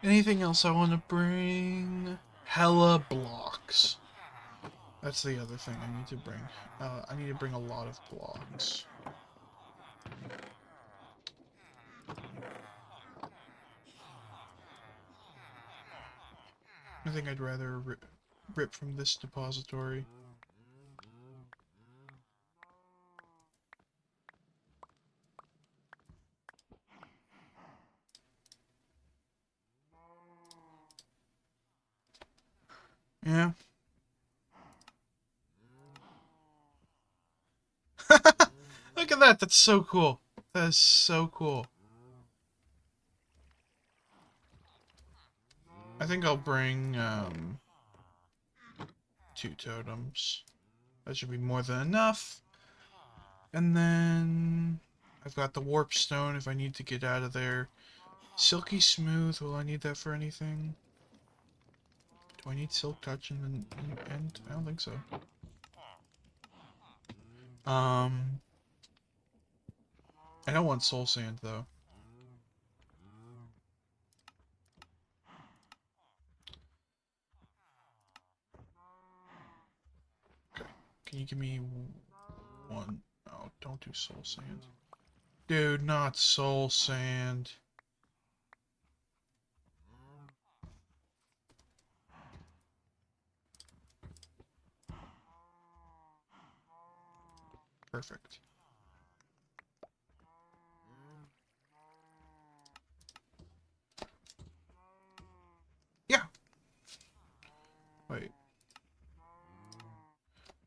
S1: Anything else I want to bring? Hella blocks. That's the other thing I need to bring. I need to bring a lot of blocks. I think I'd rather rip from this depository. Yeah. Look at that, that's so cool. That is so cool. I think I'll bring 2 totems. That should be more than enough. And then I've got the warp stone if I need to get out of there. Silky smooth, will I need that for anything? Do I need silk touch in the end? I don't think so. I don't want soul sand though. Okay. Can you give me 1? Oh, don't do soul sand. Dude, not soul sand. Perfect. Yeah. Wait.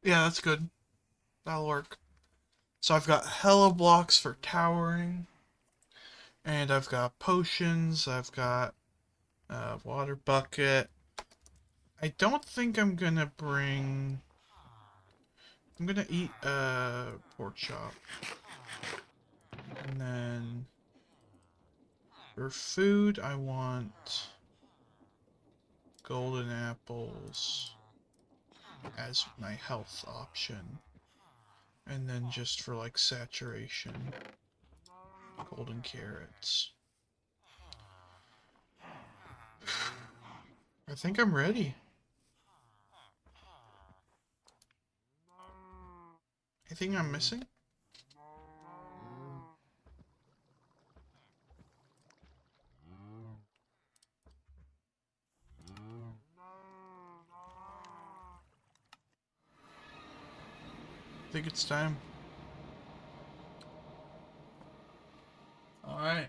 S1: Yeah, that's good. That'll work. So I've got hella blocks for towering. And I've got potions. I've got a water bucket. I don't think I'm gonna bring... I'm gonna eat a pork chop. And then... for food, I want... golden apples as my health option. And then just for like saturation, golden carrots. I think I'm ready. Anything I'm missing? I think it's time. Alright.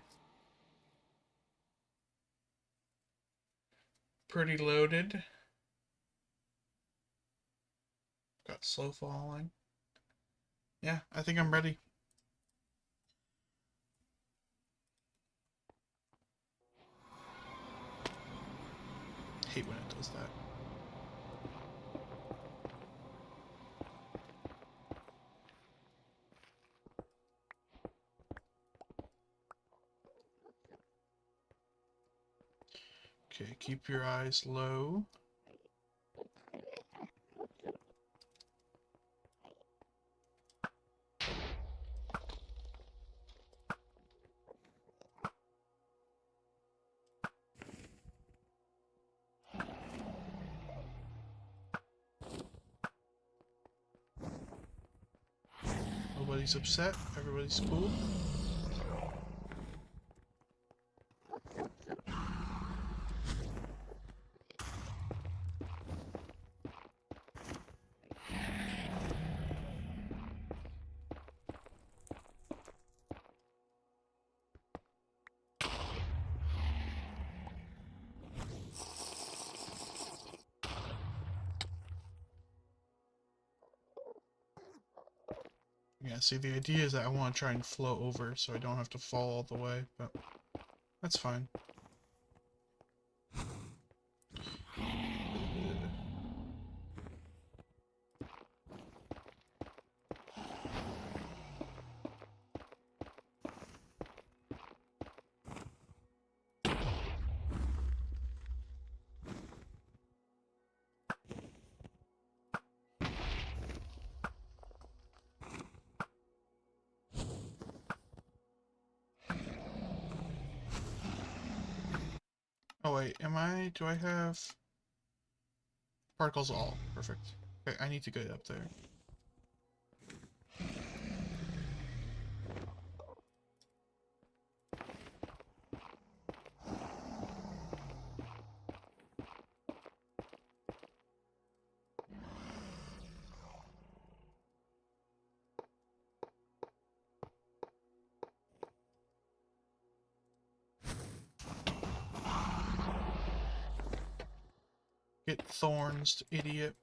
S1: Pretty loaded. Got slow falling. Yeah, I think I'm ready. Hate when it does that. Okay, keep your eyes low. Nobody's upset. Everybody's cool. Yeah, see, the idea is that I want to try and float over so I don't have to fall all the way, but that's fine. Oh wait, do I have particles all? Perfect. Okay, I need to get up there. Get thorns, idiot.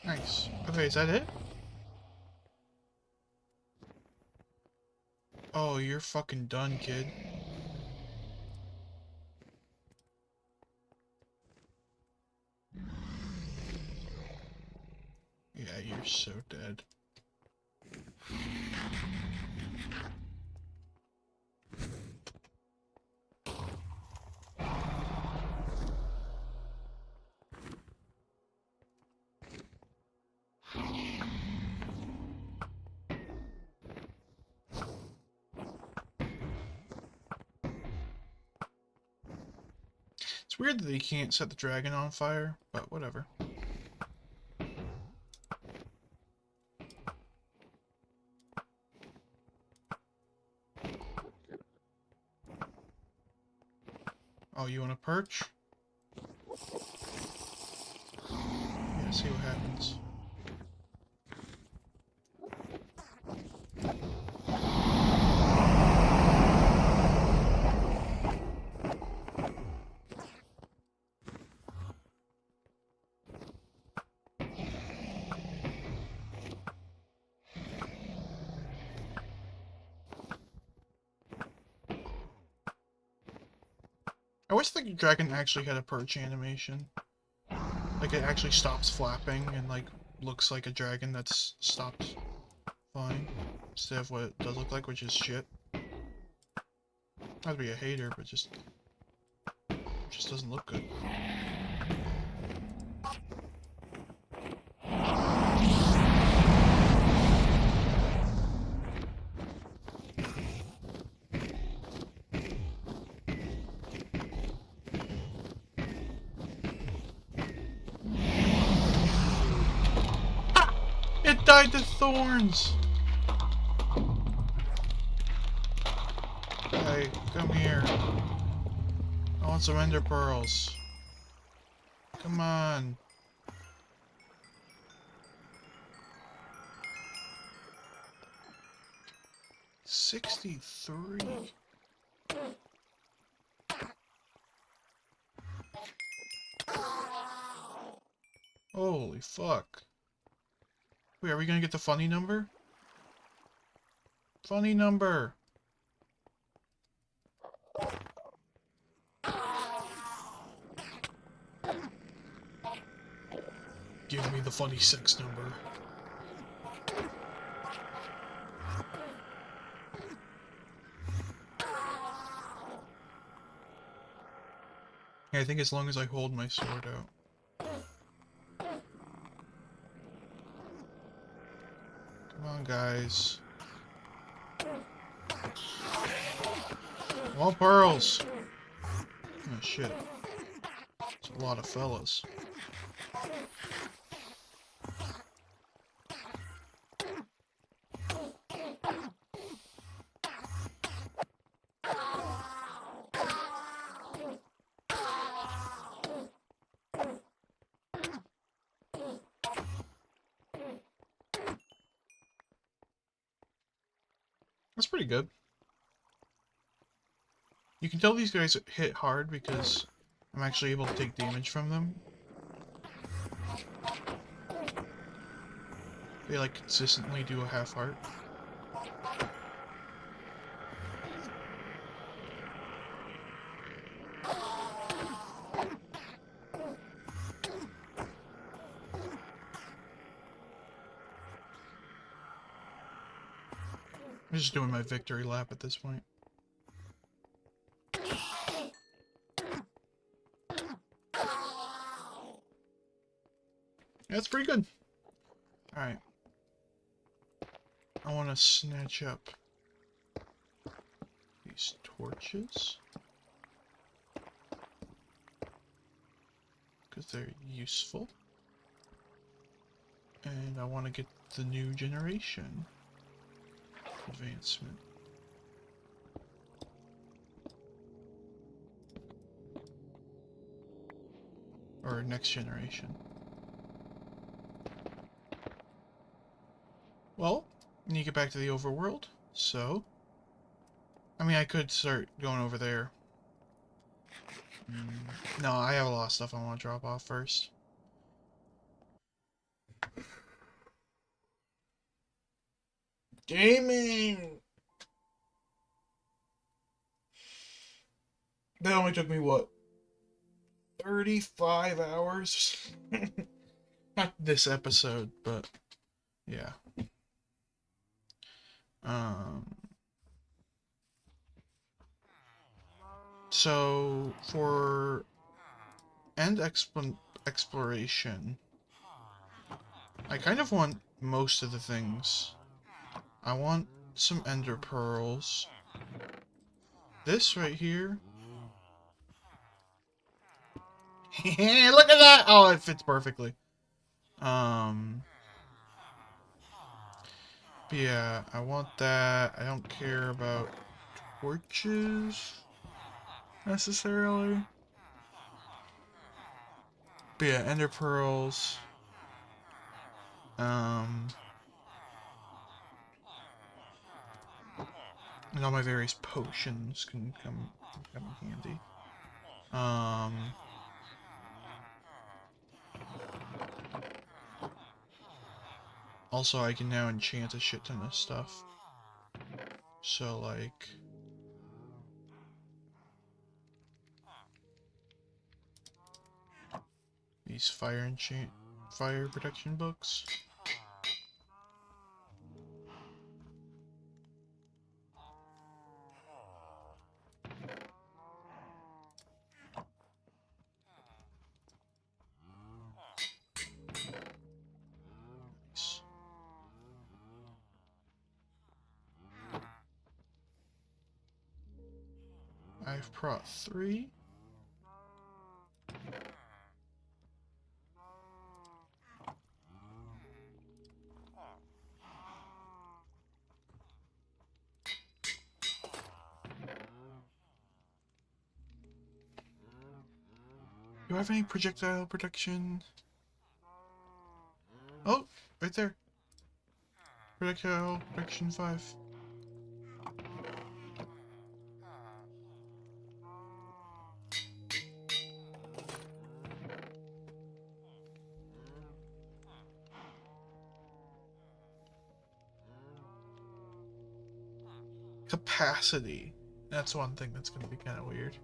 S1: Nice. Okay, is that it? Oh, you're fucking done, kid. Yeah, you're so dead. It's weird that you can't set the dragon on fire, but whatever. Oh, you want to perch? Yeah, see what happens. I wish the dragon actually had a perch animation. Like, it actually stops flapping and, like, looks like a dragon that's stopped flying. Instead of what it does look like, which is shit. Not to be a hater, but just doesn't look good. It died to thorns! Hey, come here. I want some ender pearls. Come on. $63. Holy fuck. Wait, are we gonna get the funny number? Funny number! Give me the funny 6 number. Yeah, I think as long as I hold my sword out. Come on, guys. All pearls! Oh, shit. It's a lot of fellas. That's pretty good. You can tell these guys hit hard because I'm actually able to take damage from them. They like consistently do a half heart. I'm just doing my victory lap at this point. Yeah, that's pretty good. Alright. I want to snatch up these torches. Because they're useful. And I want to get the new generation advancement. Or next generation. Well, I need to get back to the overworld, so... I mean, I could start going over there. No, I have a lot of stuff I want to drop off first. Gaming! That only took me, what, 35 hours? Not this episode, but yeah. So, for end exploration, I kind of want most of the things. I want some ender pearls. This right here. Look at that! Oh, it fits perfectly. But yeah, I want that. I don't care about torches necessarily. But yeah, ender pearls. And all my various potions can come in handy. Also, I can now enchant a shit ton of stuff. So, like... these fire protection books. Nice. I've brought 3. Do I have any projectile protection? Oh, right there. Projectile protection 5. Capacity. That's one thing that's going to be kind of weird.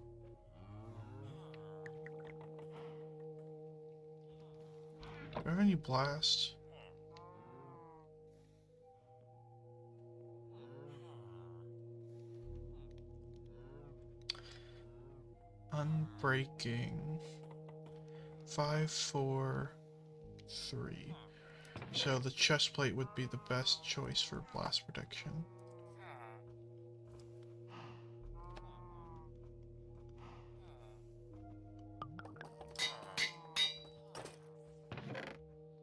S1: Do I have any blast? Unbreaking. 5, 4, 3. So the chest plate would be the best choice for blast protection.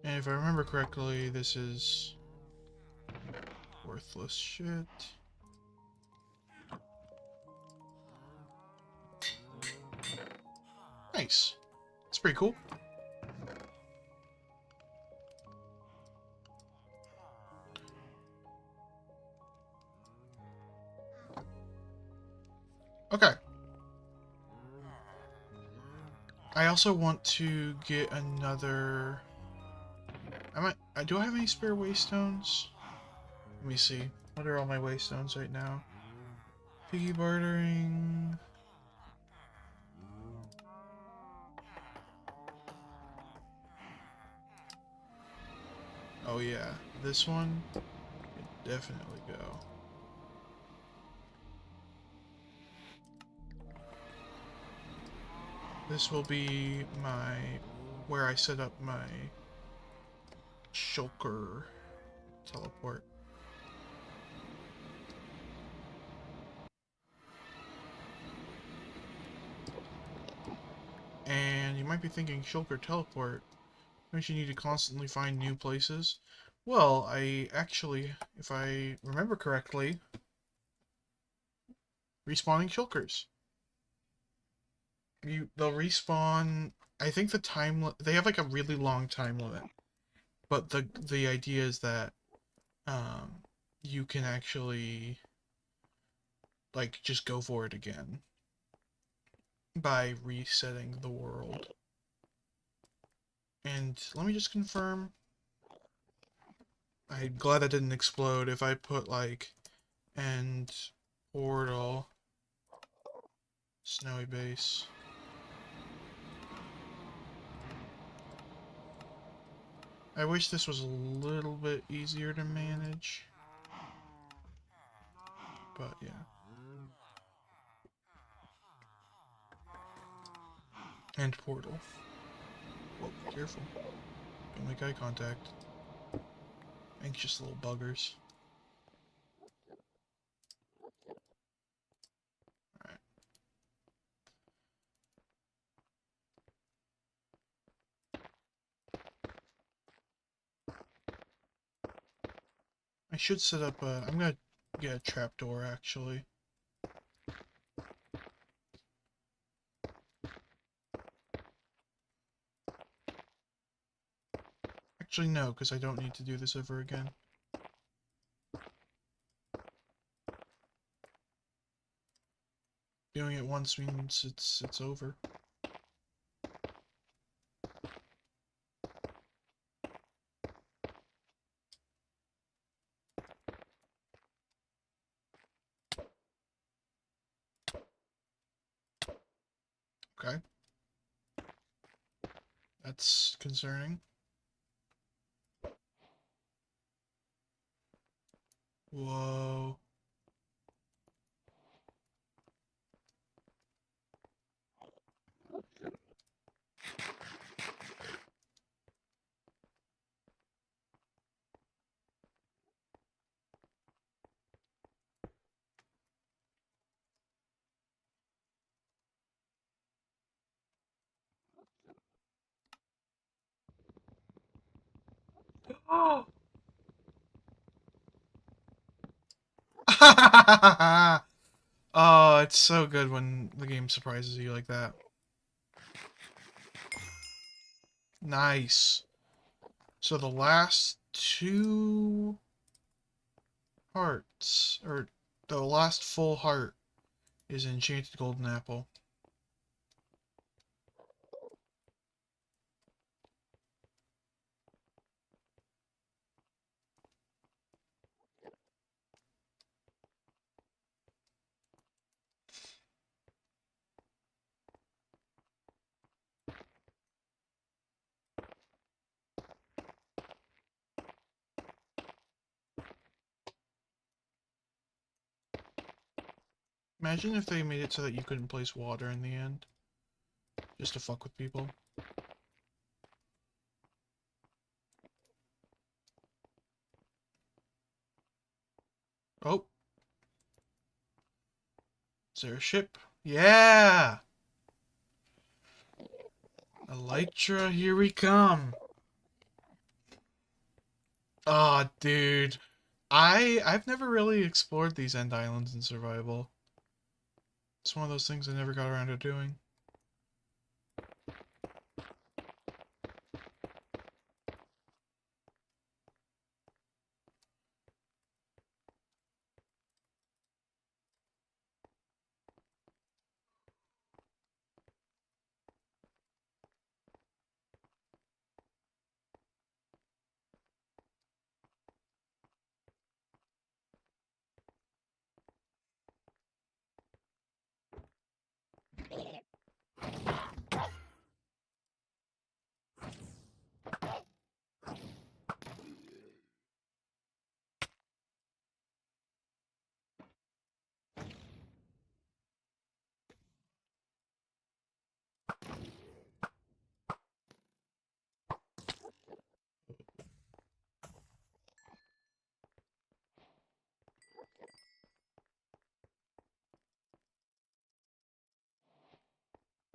S1: And if I remember correctly, this is worthless shit. Nice. That's pretty cool. Okay. I also want to get another... do I have any spare waystones? Let me see. What are all my waystones right now? Piggy bartering... Oh yeah, this one could definitely go. This will be where I set up my Shulker teleport. And you might be thinking, Shulker teleport, don't you need to constantly find new places? Well, I actually, if I remember correctly, respawning Shulkers. They'll respawn. I think they have like a really long time limit, but the idea is that you can actually like just go for it again by resetting the world. And let me just confirm. I'm glad that didn't explode. If I put like end portal snowy base. I wish this was a little bit easier to manage. But yeah. End portal. Whoa, careful. Don't make eye contact. Anxious little buggers. Alright. I should set up a... I'm gonna get a trapdoor, actually. Actually, no, because I don't need to do this ever again. Doing it once means it's over. Okay. That's concerning. Whoa. Oh! Oh, it's so good when the game surprises you like that. Nice. So the last two hearts, or the last full heart, is Enchanted Golden Apple. Imagine if they made it so that you couldn't place water in the end. Just to fuck with people. Oh. Is there a ship? Yeah! Elytra, here we come. Aw, oh, dude. I've never really explored these end islands in survival. It's one of those things I never got around to doing.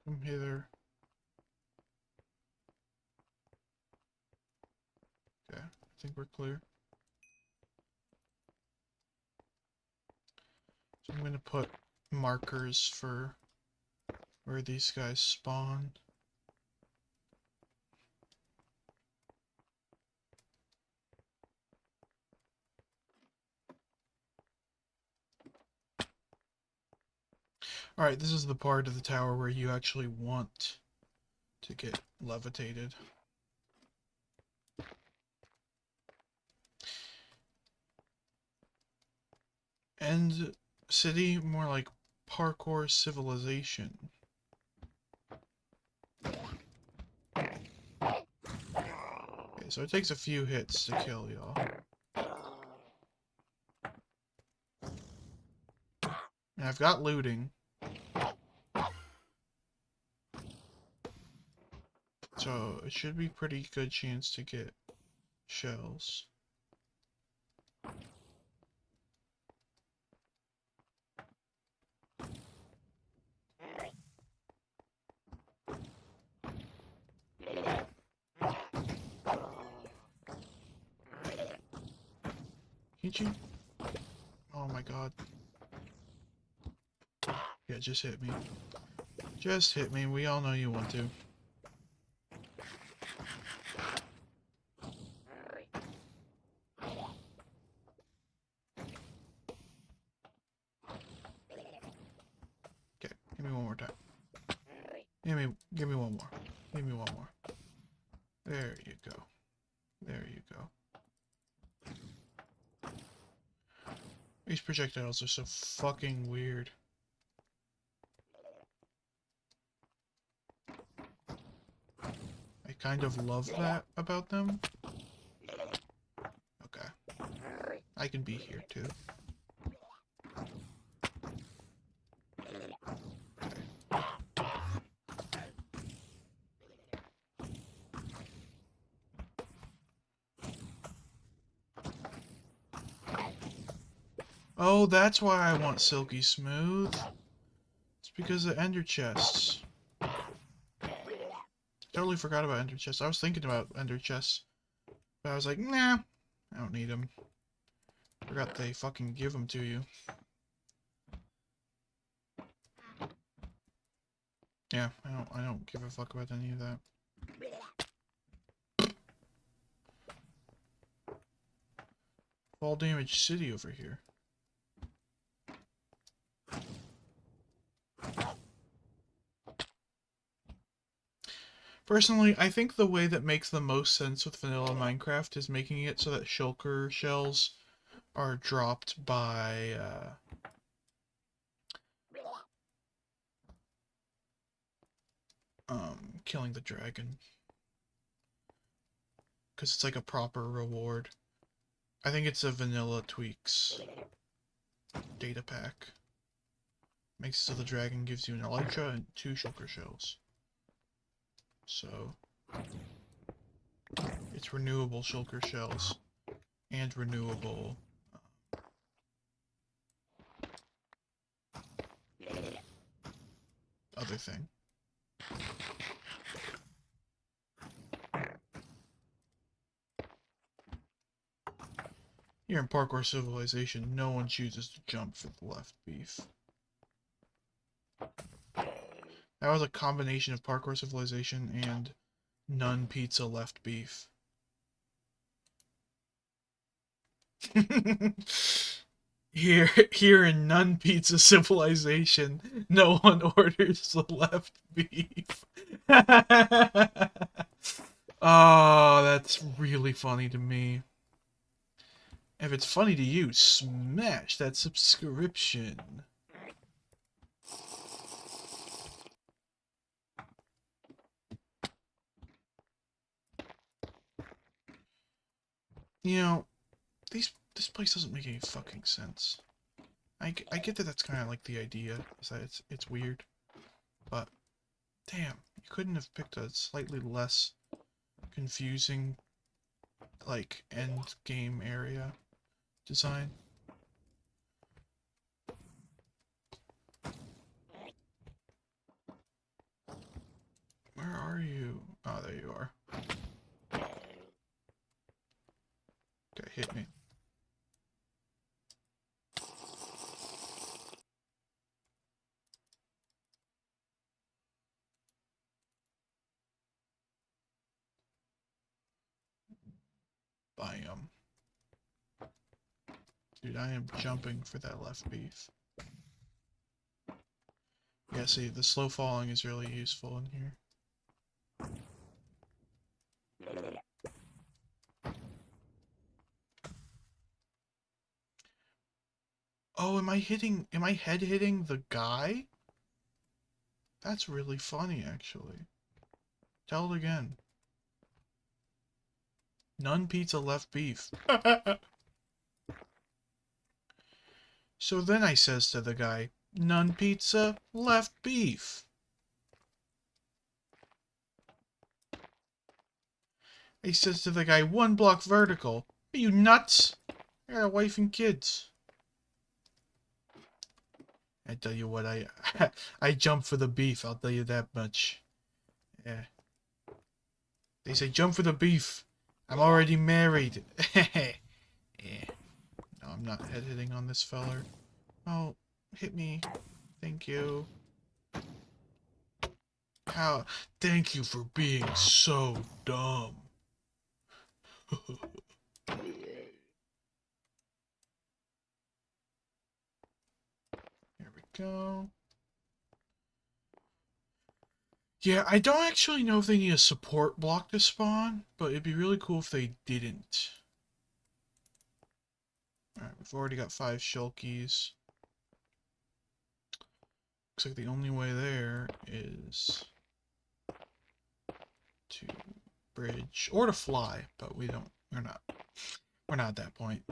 S1: Come hither. Okay, I think we're clear. So I'm gonna put markers for where these guys spawn. Alright, this is the part of the tower where you actually want to get levitated. End city, more like parkour civilization. Okay, so it takes a few hits to kill y'all. And I've got looting. So it should be pretty good chance to get shells. Can't you? Oh my god. Yeah, just hit me. Just hit me. We all know you want to. Okay, give me one more time. Give me one more. Give me one more. There you go. There you go. These projectiles are so fucking weird. I kind of love that about them. Okay. I can be here too. Oh, that's why I want silky smooth. It's because of ender chests. Totally forgot about ender chests. I was thinking about ender chests, but I was like, nah, I don't need them. Forgot they fucking give them to you. Yeah, I don't give a fuck about any of that. Fall damage city over here. Personally, I think the way that makes the most sense with vanilla Minecraft is making it so that shulker shells are dropped by killing the dragon. Because it's like a proper reward. I think it's a vanilla tweaks data pack. Makes it so the dragon gives you an elytra and 2 shulker shells. So it's renewable shulker shells and renewable other thing. Here in Parkour Civilization, no one chooses to jump for the left beef. That was a combination of Parkour Civilization and None Pizza left beef. Here in None Pizza Civilization, no one orders the left beef. Oh, that's really funny to me. If it's funny to you, smash that subscription. You know, this place doesn't make any fucking sense. I get that that's kind of like the idea, is that it's weird, but damn, you couldn't have picked a slightly less confusing, like, end game area design. Where are you? Oh, there you are. Okay, hit me. Bam. Dude, I am jumping for that left beef. Yeah, see, the slow falling is really useful in here. Oh, am I head hitting the guy? That's really funny, actually. Tell it again. None pizza left beef. So then I says to the guy, none pizza left beef. He says to the guy, 1 block vertical. Are you nuts? I got a wife and kids. I tell you what, I jump for the beef, I'll tell you that much. Yeah. They say jump for the beef. I'm already married. Yeah. not head-hitting on this feller. Oh, hit me. Thank you. How? Thank you for being so dumb. Here we go. Yeah, I don't actually know if they need a support block to spawn, but it'd be really cool if they didn't. Alright, we've already got 5 shulkies. Looks like the only way there is to bridge or to fly, but we're not at that point.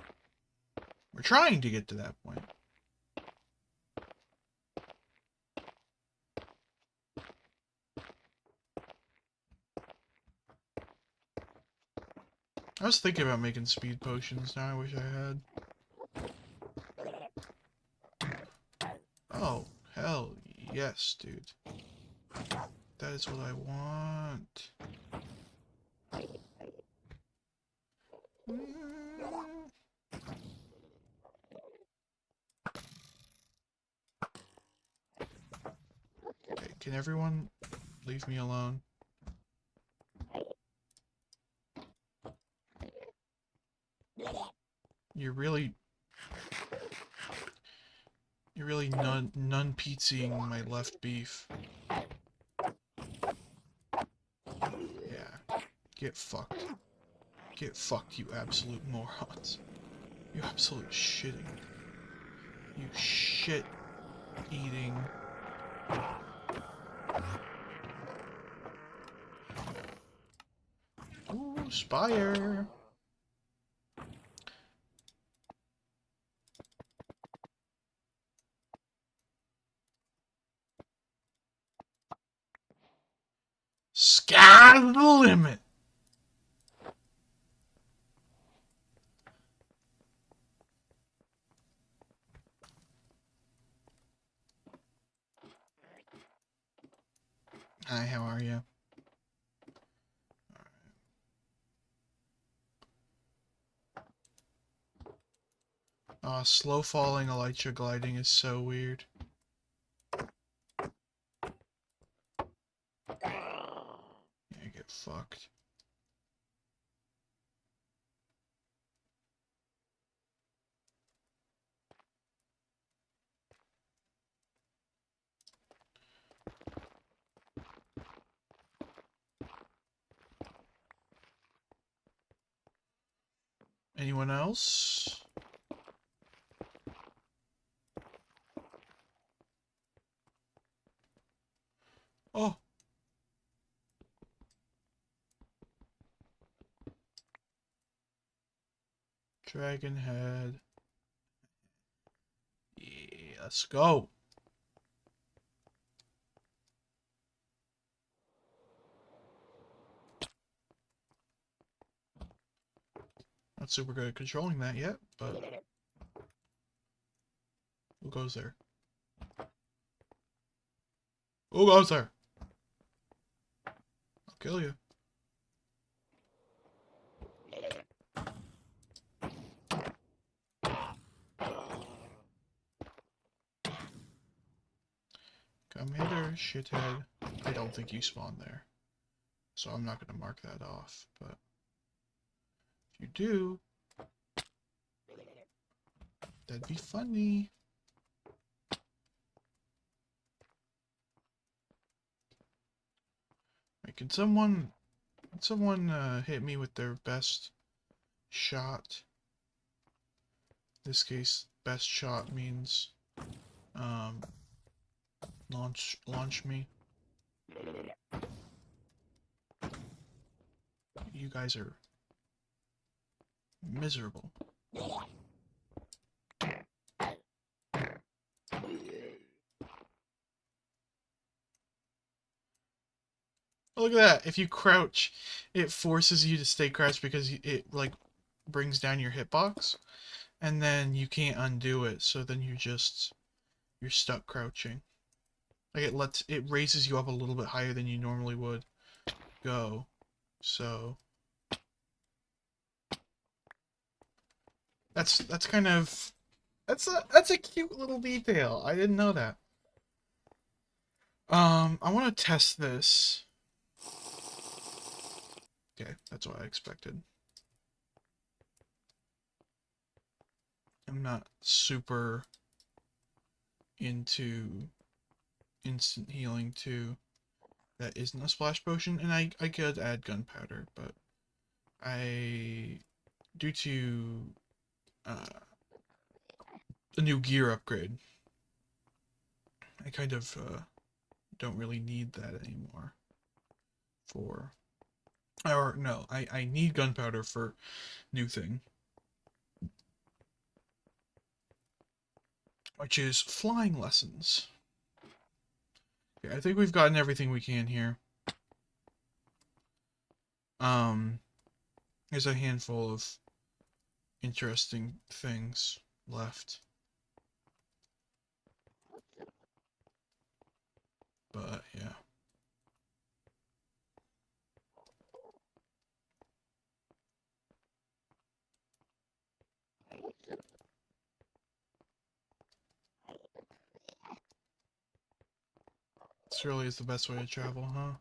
S1: We're trying to get to that point. I was thinking about making speed potions now. I wish I had. Oh, hell yes, dude. That is what I want. Okay, can everyone leave me alone? You're really non-pizzaing my left beef. Yeah. Get fucked. Get fucked, you absolute morons. You absolute shitting. You shit eating. Ooh, spire. Sky's the limit. Hi, how are you? Aw, slow falling elytra gliding is so weird. Yeah, get fucked. Anyone else? Oh. Dragon head. Yeah, let's go. Not super good at controlling that yet, but who goes there? Who goes there? I'll kill you. Come hither, shithead. I don't think you spawned there, so I'm not going to mark that off, but if you do, that'd be funny. Wait, can someone hit me with their best shot? In this case, best shot means launch me. You guys are miserable. Oh, look at that. If you crouch, it forces you to stay crouched because it, like, brings down your hitbox. And then you can't undo it, so then you're stuck crouching. Like, it raises you up a little bit higher than you normally would go. So That's kind of that's a cute little detail. I didn't know that. I want to test this. Okay, that's what I expected. I'm not super into instant healing too. That isn't a splash potion, and I could add gunpowder, but due to a new gear upgrade, I kind of don't really need that anymore. Or no, I need gunpowder for new thing, which is flying lessons. Okay, I think we've gotten everything we can here. There's a handful of interesting things left. But yeah. This really is the best way to travel, huh?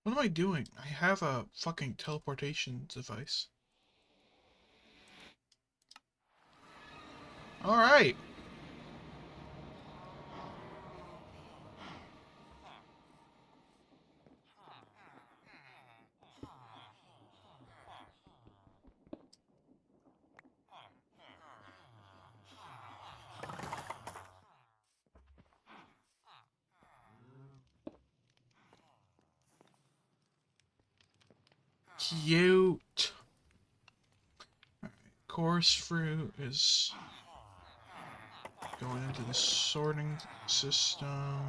S1: What am I doing? I have a fucking teleportation device. Alright. Cute. Alright. Coarse fruit is going into the sorting system.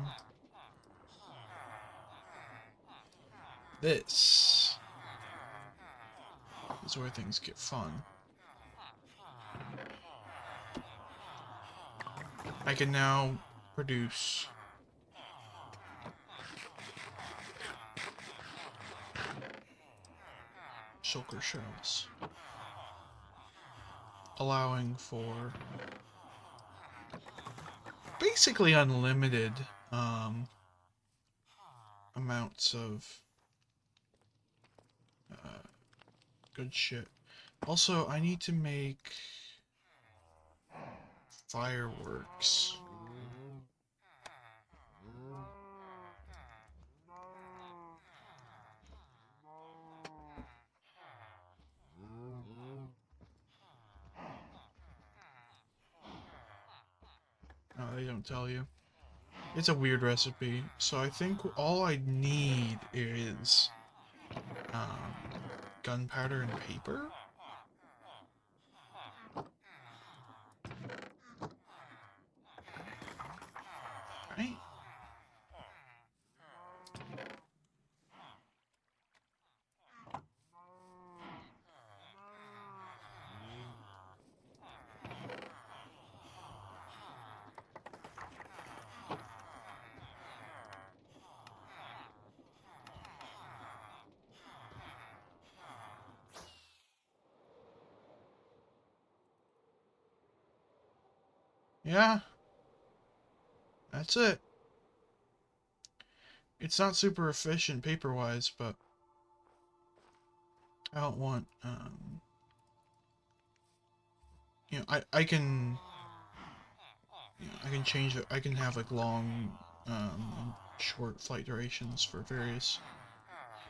S1: This is where things get fun. I can now produce shulker shells, allowing for basically unlimited amounts of good shit. Also, I need to make fireworks. No, they don't tell you. It's a weird recipe, so I think all I need is gunpowder and paper? Right? Yeah. That's it. It's not super efficient paper-wise, but I don't want, you know, I can, you know, I can change it. I can have like long, and short flight durations for various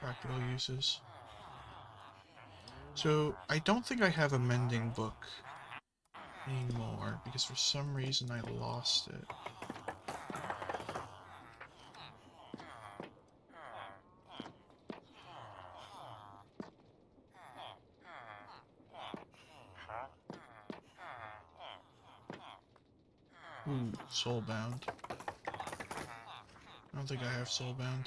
S1: practical uses. So I don't think I have a mending book anymore because for some reason I lost it. Ooh, soulbound. don't think I have soulbound.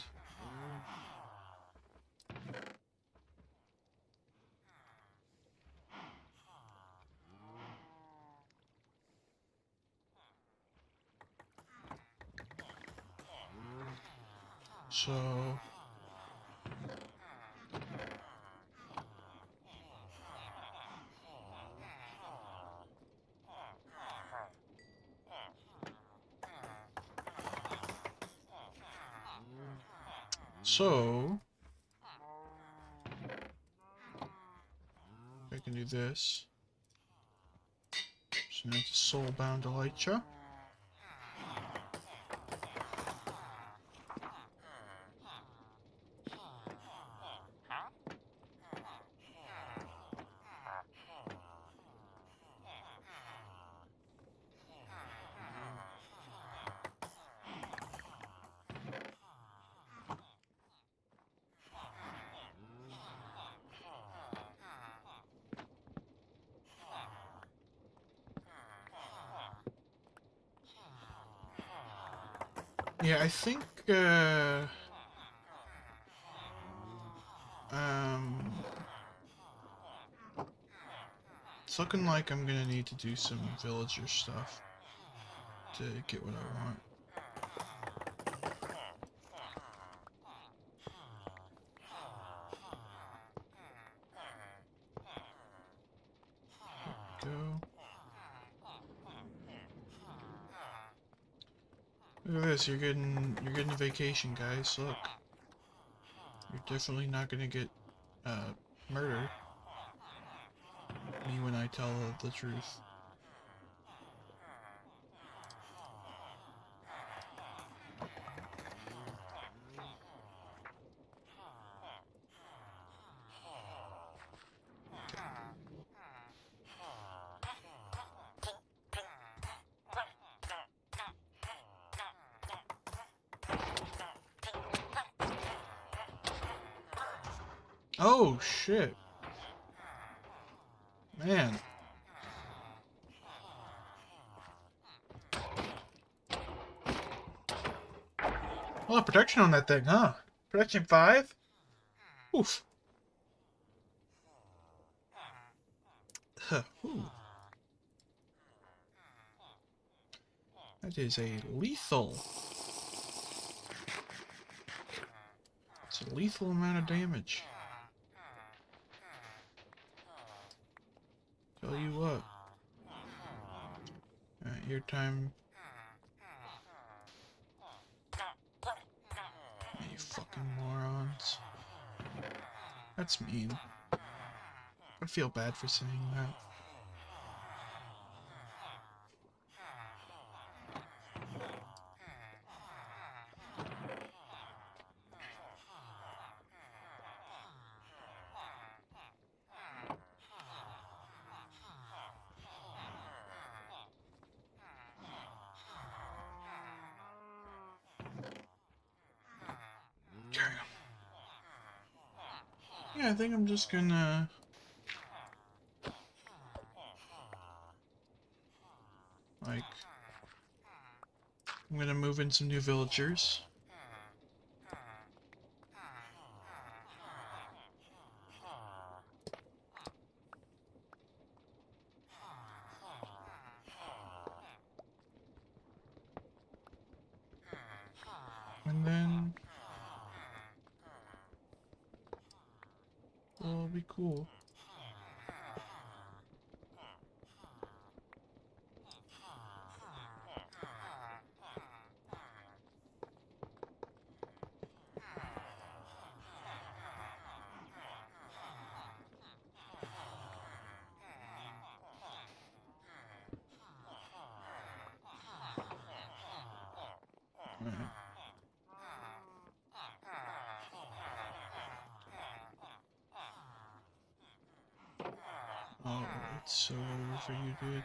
S1: So I can do this. So now it's soulbound Elytra. Yeah, I think, it's looking like I'm gonna need to do some villager stuff to get what I want. Go. Look at this, you're getting a vacation, guys. Look. You're definitely not gonna get murdered. Me when I tell the truth. Oh shit. Man. A lot of protection on that thing, huh? Protection 5? Oof. Huh. Ooh. That is a lethal. It's a lethal amount of damage. Tell you what. Alright, your time. You fucking morons. That's mean. I feel bad for saying that. Yeah, I think I'm just gonna... like... I'm gonna move in some new villagers. And then... it'll be cool. Alright. Oh, it's so over for you, dude.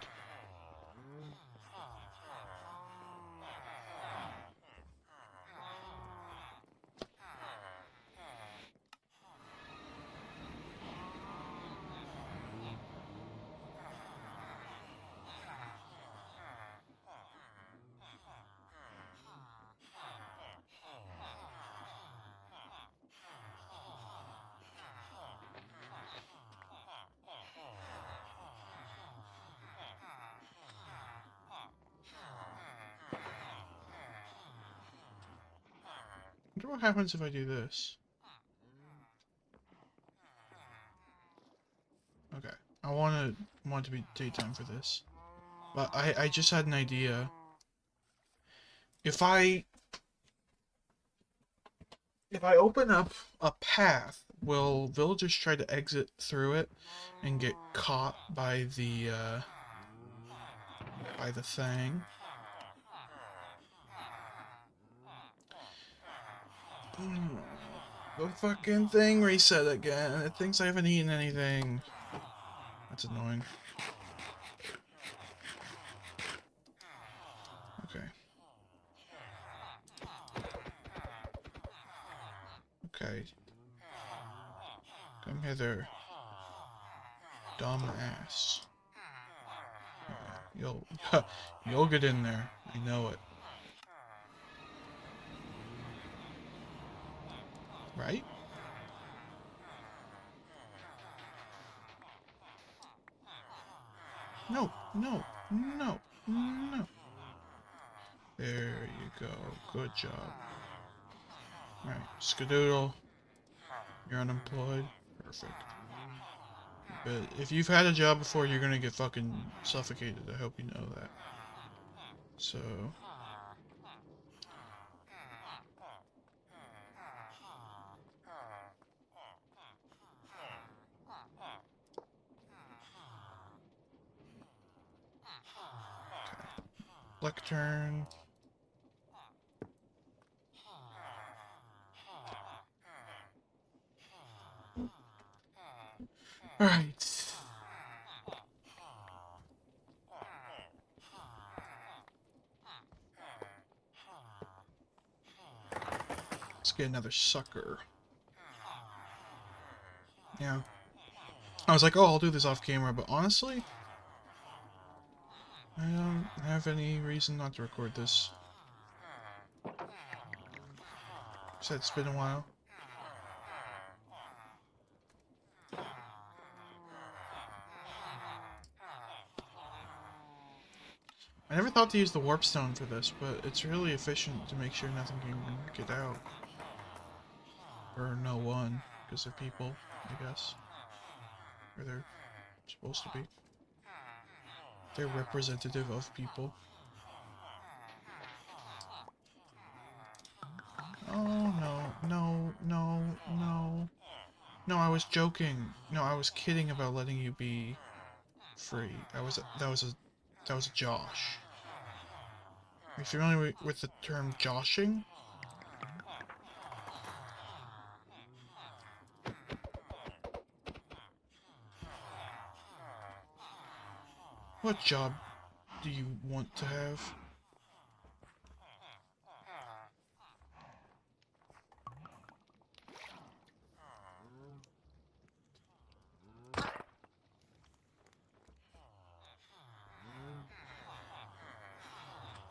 S1: wonder what happens if I do this. Okay. I want it to be daytime for this. But I just had an idea. If I open up a path, will villagers try to exit through it and get caught by the thing? The fucking thing reset again. It thinks I haven't eaten anything. That's annoying. Okay. Okay. Come hither. Dumbass. You'll get in there. I know it. Right? No, no, no, no. There you go. Good job. Alright, skedoodle. You're unemployed. Perfect. But if you've had a job before, you're gonna get fucking suffocated. I hope you know that. So... lectern. Alright. Let's get another sucker. Yeah. I was like, oh, I'll do this off camera, but honestly, I don't have any reason not to record this. Said it's been a while. I never thought to use the warp stone for this, but it's really efficient to make sure nothing can get out. Or no one, because they're people, I guess. Or they're supposed to be. They're representative of people. Oh, no. No, I was joking. No, I was kidding about letting you be free. That was a josh. Are you familiar with the term joshing? What job do you want to have?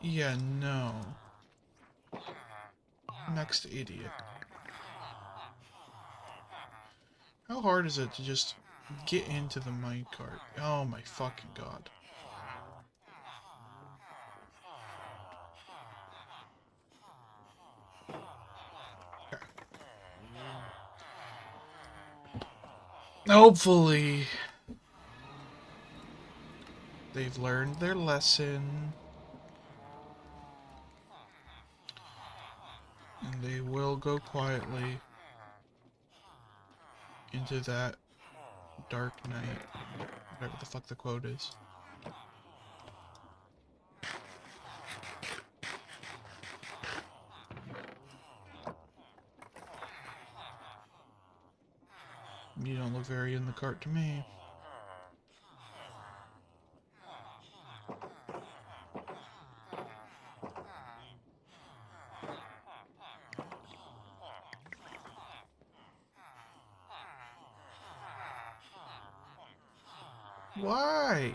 S1: Yeah, no. Next idiot. How hard is it to just get into the minecart? Oh my fucking god. Okay. Hopefully they've learned their lesson. And they will go quietly into that dark night. Whatever the fuck the quote is. You don't look very in the cart to me. Why?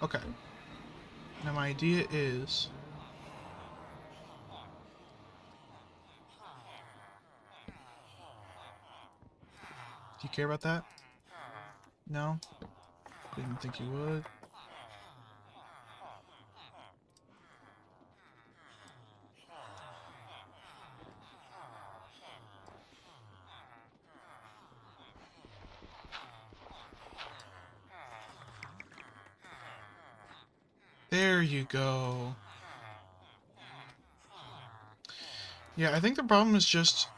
S1: Okay. Now my idea is... Do you care about that? No? Didn't think you would. There you go. Yeah, I think the problem is just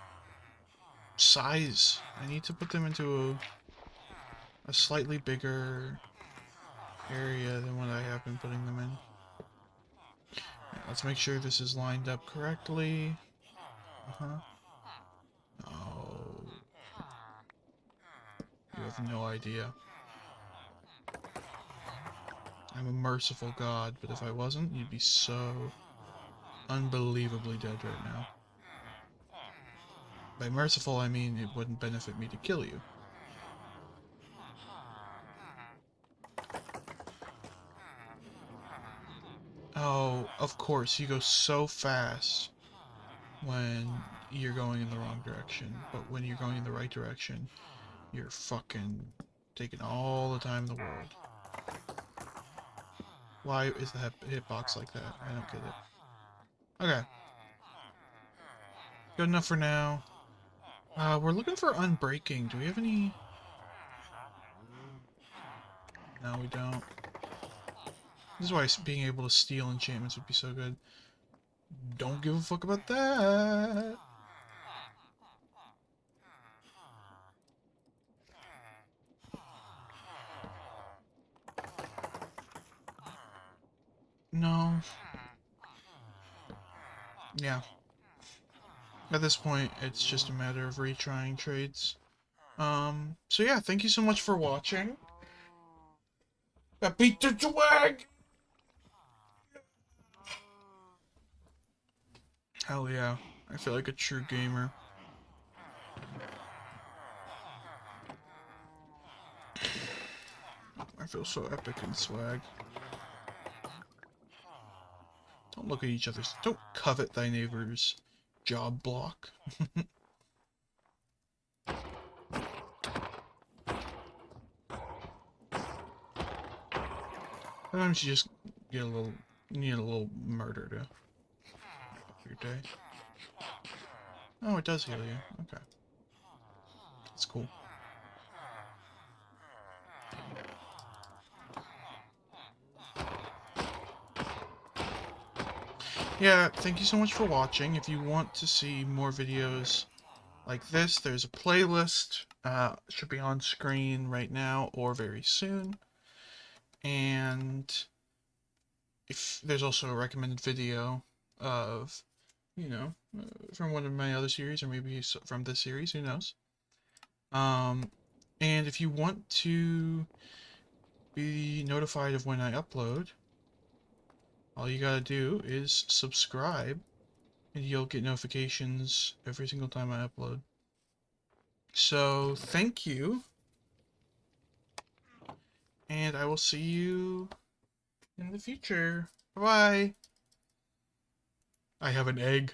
S1: size. I need to put them into a slightly bigger area than what I have been putting them in. Right, let's make sure this is lined up correctly. Uh-huh. Oh. You have no idea. I'm a merciful god, but if I wasn't, you'd be so unbelievably dead right now. By merciful, I mean it wouldn't benefit me to kill you. Oh, of course, you go so fast when you're going in the wrong direction, but when you're going in the right direction, you're fucking taking all the time in the world. Why is the hitbox like that? I don't get it. Okay. Good enough for now. We're looking for unbreaking. Do we have any? No, we don't. This is why being able to steal enchantments would be so good. Don't give a fuck about that. No. Yeah. At this point, it's just a matter of retrying trades. So yeah, thank you so much for watching. Got beat the swag! Hell yeah. I feel like a true gamer. I feel so epic in swag. Don't look at each other's... Don't covet thy neighbor's job block. Sometimes you just get a little... You need a little murder to... your day. Oh, it does heal you. Okay. That's cool. Yeah, thank you so much for watching. If you want to see more videos like this, there's a playlist. Should be on screen right now or very soon. And if there's also a recommended video of, you know, from one of my other series, or maybe from this series, who knows. And if you want to be notified of when I upload, all you gotta do is subscribe, and you'll get notifications every single time I upload. So, thank you, and I will see you in the future. Bye-bye. I have an egg.